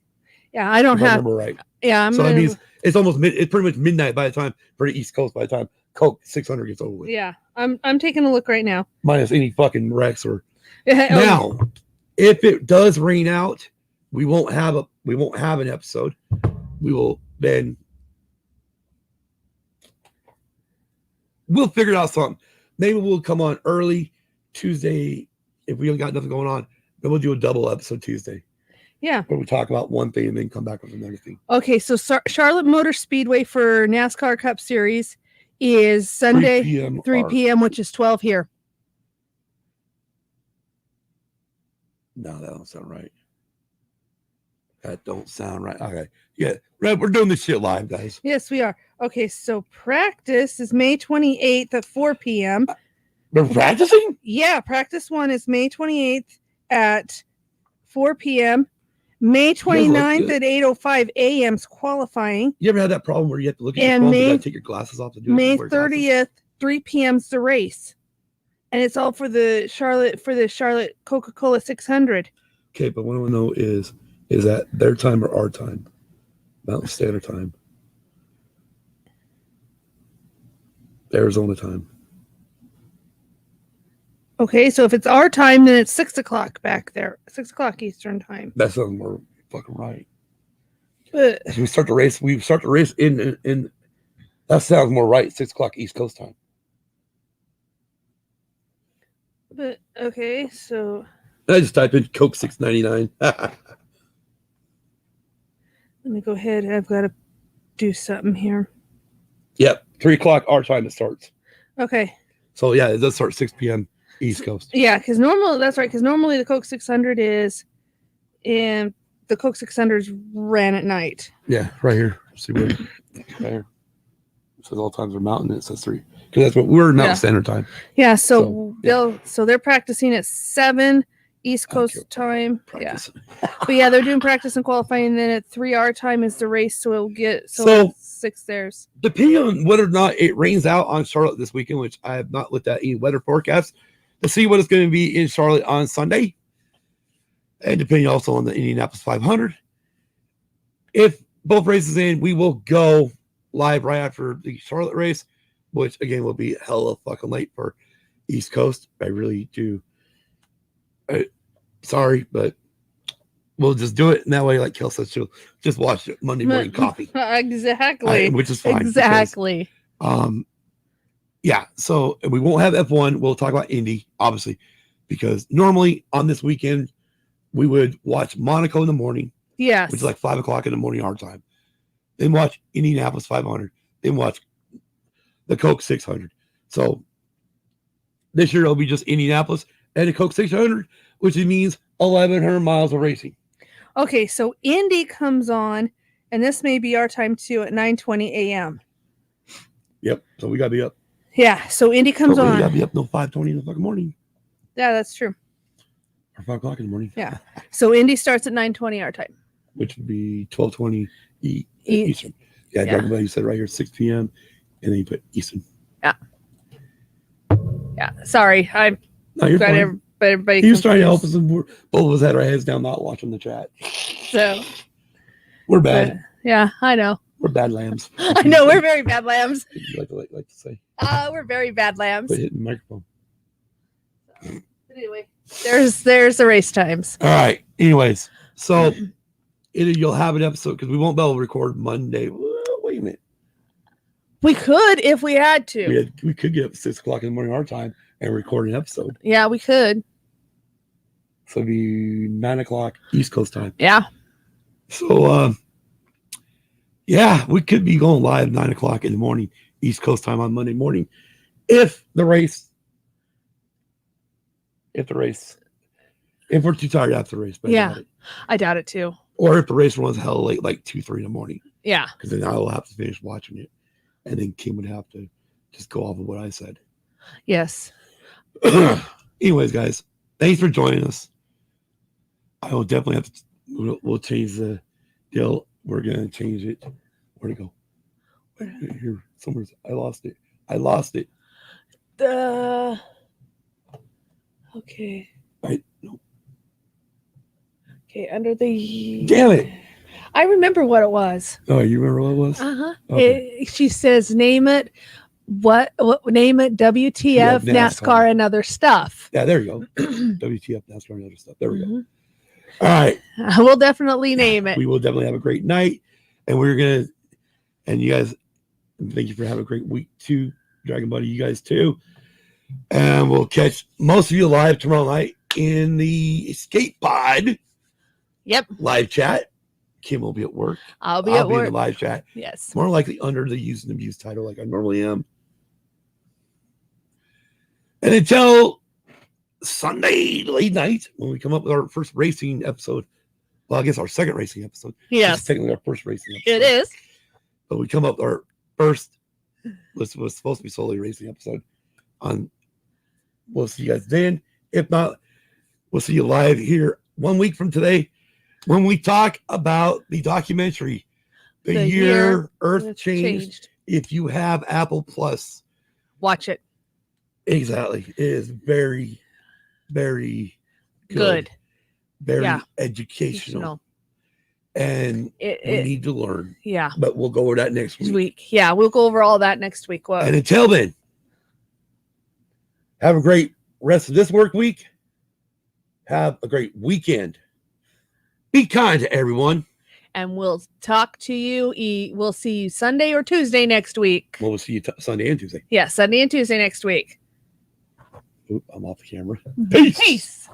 Yeah, I don't have. Right. Yeah, so that means it's almost it's pretty much midnight by the time for the East Coast by the time Coke 600 gets over with. Yeah, I'm taking a look right now. Minus any fucking wrecks or. Now, if it does rain out, we won't have an episode. We will then. We'll figure out something. Maybe we'll come on early Tuesday if we don't got nothing going on. Then we'll do a double episode Tuesday. Yeah. Where we talk about one thing and then come back with another thing. Okay, so Charlotte Motor Speedway for NASCAR Cup Series is Sunday 3 p.m., which is 12 here. No, that don't sound right. That don't sound right. Okay. Yeah, we're doing this shit live, guys. Yes, we are. Okay, so practice is May 28th at 4 p.m. We're practicing? Yeah, practice 1 is May 28th at 4 p.m. May 29th at 8:05 a.m.'s qualifying. You ever had that problem where you have to look at And your phone, you gotta take your glasses off to do it? May 30th, 3 p.m.'s the race. And it's all for the Charlotte Coca-Cola 600. Okay, but what I want to know is that their time or our time? Mountain Standard Time. Arizona time. Okay, so if it's our time, then it's 6 o'clock back there. 6 o'clock Eastern time. That sounds more fucking right. But As we start the race in that sounds more right, 6 o'clock East Coast time. okay, so I just type in Coke 6.99. let me go ahead. I've got to do something here. Yep, 3 o'clock our time it starts. Okay. So yeah, it does start 6 p.m. East Coast. Yeah, because normally the Coke 600 is, and the Coke 600s ran at night. Yeah, right here. See where? Right here. It says all times are mountain. It says 3 because that's what we're Mountain Standard Time. Yeah, so they're practicing at 7 East Coast time. Practice. Yeah, but yeah, they're doing practice and qualifying. And then at 3 our time is the race, so it'll get 6 theirs. Depending on whether or not it rains out on Charlotte this weekend, which I have not looked at any weather forecasts to see what it's going to be in Charlotte on Sunday, and depending also on the Indianapolis 500. If both races in, we will go live right after the Charlotte race, which again will be hella fucking late for East Coast. I really do. Sorry, but we'll just do it. And that way, like Kel said, she'll just watch it Monday morning coffee. Exactly. Which is fine. Exactly. Because, yeah, so we won't have F1. We'll talk about Indy, obviously, because normally on this weekend, we would watch Monaco in the morning. Yes. Which is like 5 o'clock in the morning our time. Then watch Indianapolis 500. Then watch the Coke 600. So this year it'll be just Indianapolis and the Coke 600, which means 1,100 miles of racing. Okay, so Indy comes on, and this may be our time too at 9:20 a.m. Yep. So we got to be up. Yeah, so Indy comes on. We got to be up till 5:20 in the fucking morning. Yeah, that's true. Or 5 o'clock in the morning. Yeah. So Indy starts at 9:20 our time. Which would be 12:20 Eastern. Yeah, Dragon Ball, you said right here 6 p.m. and then you put Eastern. Yeah. Yeah. Sorry. I'm you're fine. Everybody he was trying to help us, and both of us had our heads down, not watching the chat. So we're bad. Yeah, I know. We're bad lambs. I know we're very bad lambs. Like to say. We're very bad lambs. But hitting the microphone. Anyway, there's the race times. All right. Anyways, so either you'll have an episode because we won't be able to record Monday. Wait a minute. We could if we had to. We could get up at 6 o'clock in the morning our time and record an episode. Yeah, we could. So it'd be 9 o'clock East Coast time. Yeah. So yeah, we could be going live 9 o'clock in the morning East Coast time on Monday morning if we're too tired after the race. But yeah, I doubt it too. Or if the race runs hell late, like 2, 3 in the morning. Yeah. Because then I will have to finish watching it. And then Kim would have to just go off of what I said. Yes. Anyways, guys, thanks for joining us. I will definitely have to, we'll change the deal. We're going to change it. Where'd it go? Here, somewhere. I lost it. Okay. No. Okay, under the... Damn it. I remember what it was. Oh, you remember what it was? Uh-huh. Okay. She says, name it. Name it WTF, NASCAR, and other stuff. Yeah, there you go. WTF, NASCAR, and other stuff. There we go. All right. We'll definitely name it. We will definitely have a great night. And and you guys, thank you for having a great week too. Dragon Buddy, you guys too. And we'll catch most of you live tomorrow night in the Escape Pod. Yep. Live chat. Kim will be at work. I'll be In at work. the live chat. Yes. More likely under the Use and Abuse title, like I normally am. And until Sunday late night, when we come up with our first racing episode. Well, I guess our second racing episode. Yes. It's technically our first racing episode. It is. But we come up with our first, was supposed to be solely racing episode. We'll see you guys then. If not, we'll see you live here 1 week from today when we talk about the documentary, The Year Earth Changed. If you have Apple Plus, watch it. Exactly. It is very, very Good. Very educational. And we need to learn. Yeah. But we'll go over that next week. Yeah, we'll go over all that next week. And until then, have a great rest of this work week. Have a great weekend. Be kind to everyone. And we'll talk to you. We'll see you Sunday or Tuesday next week. Well, we'll see you Sunday and Tuesday. Yeah, Sunday and Tuesday next week. Oop, I'm off the camera. Peace.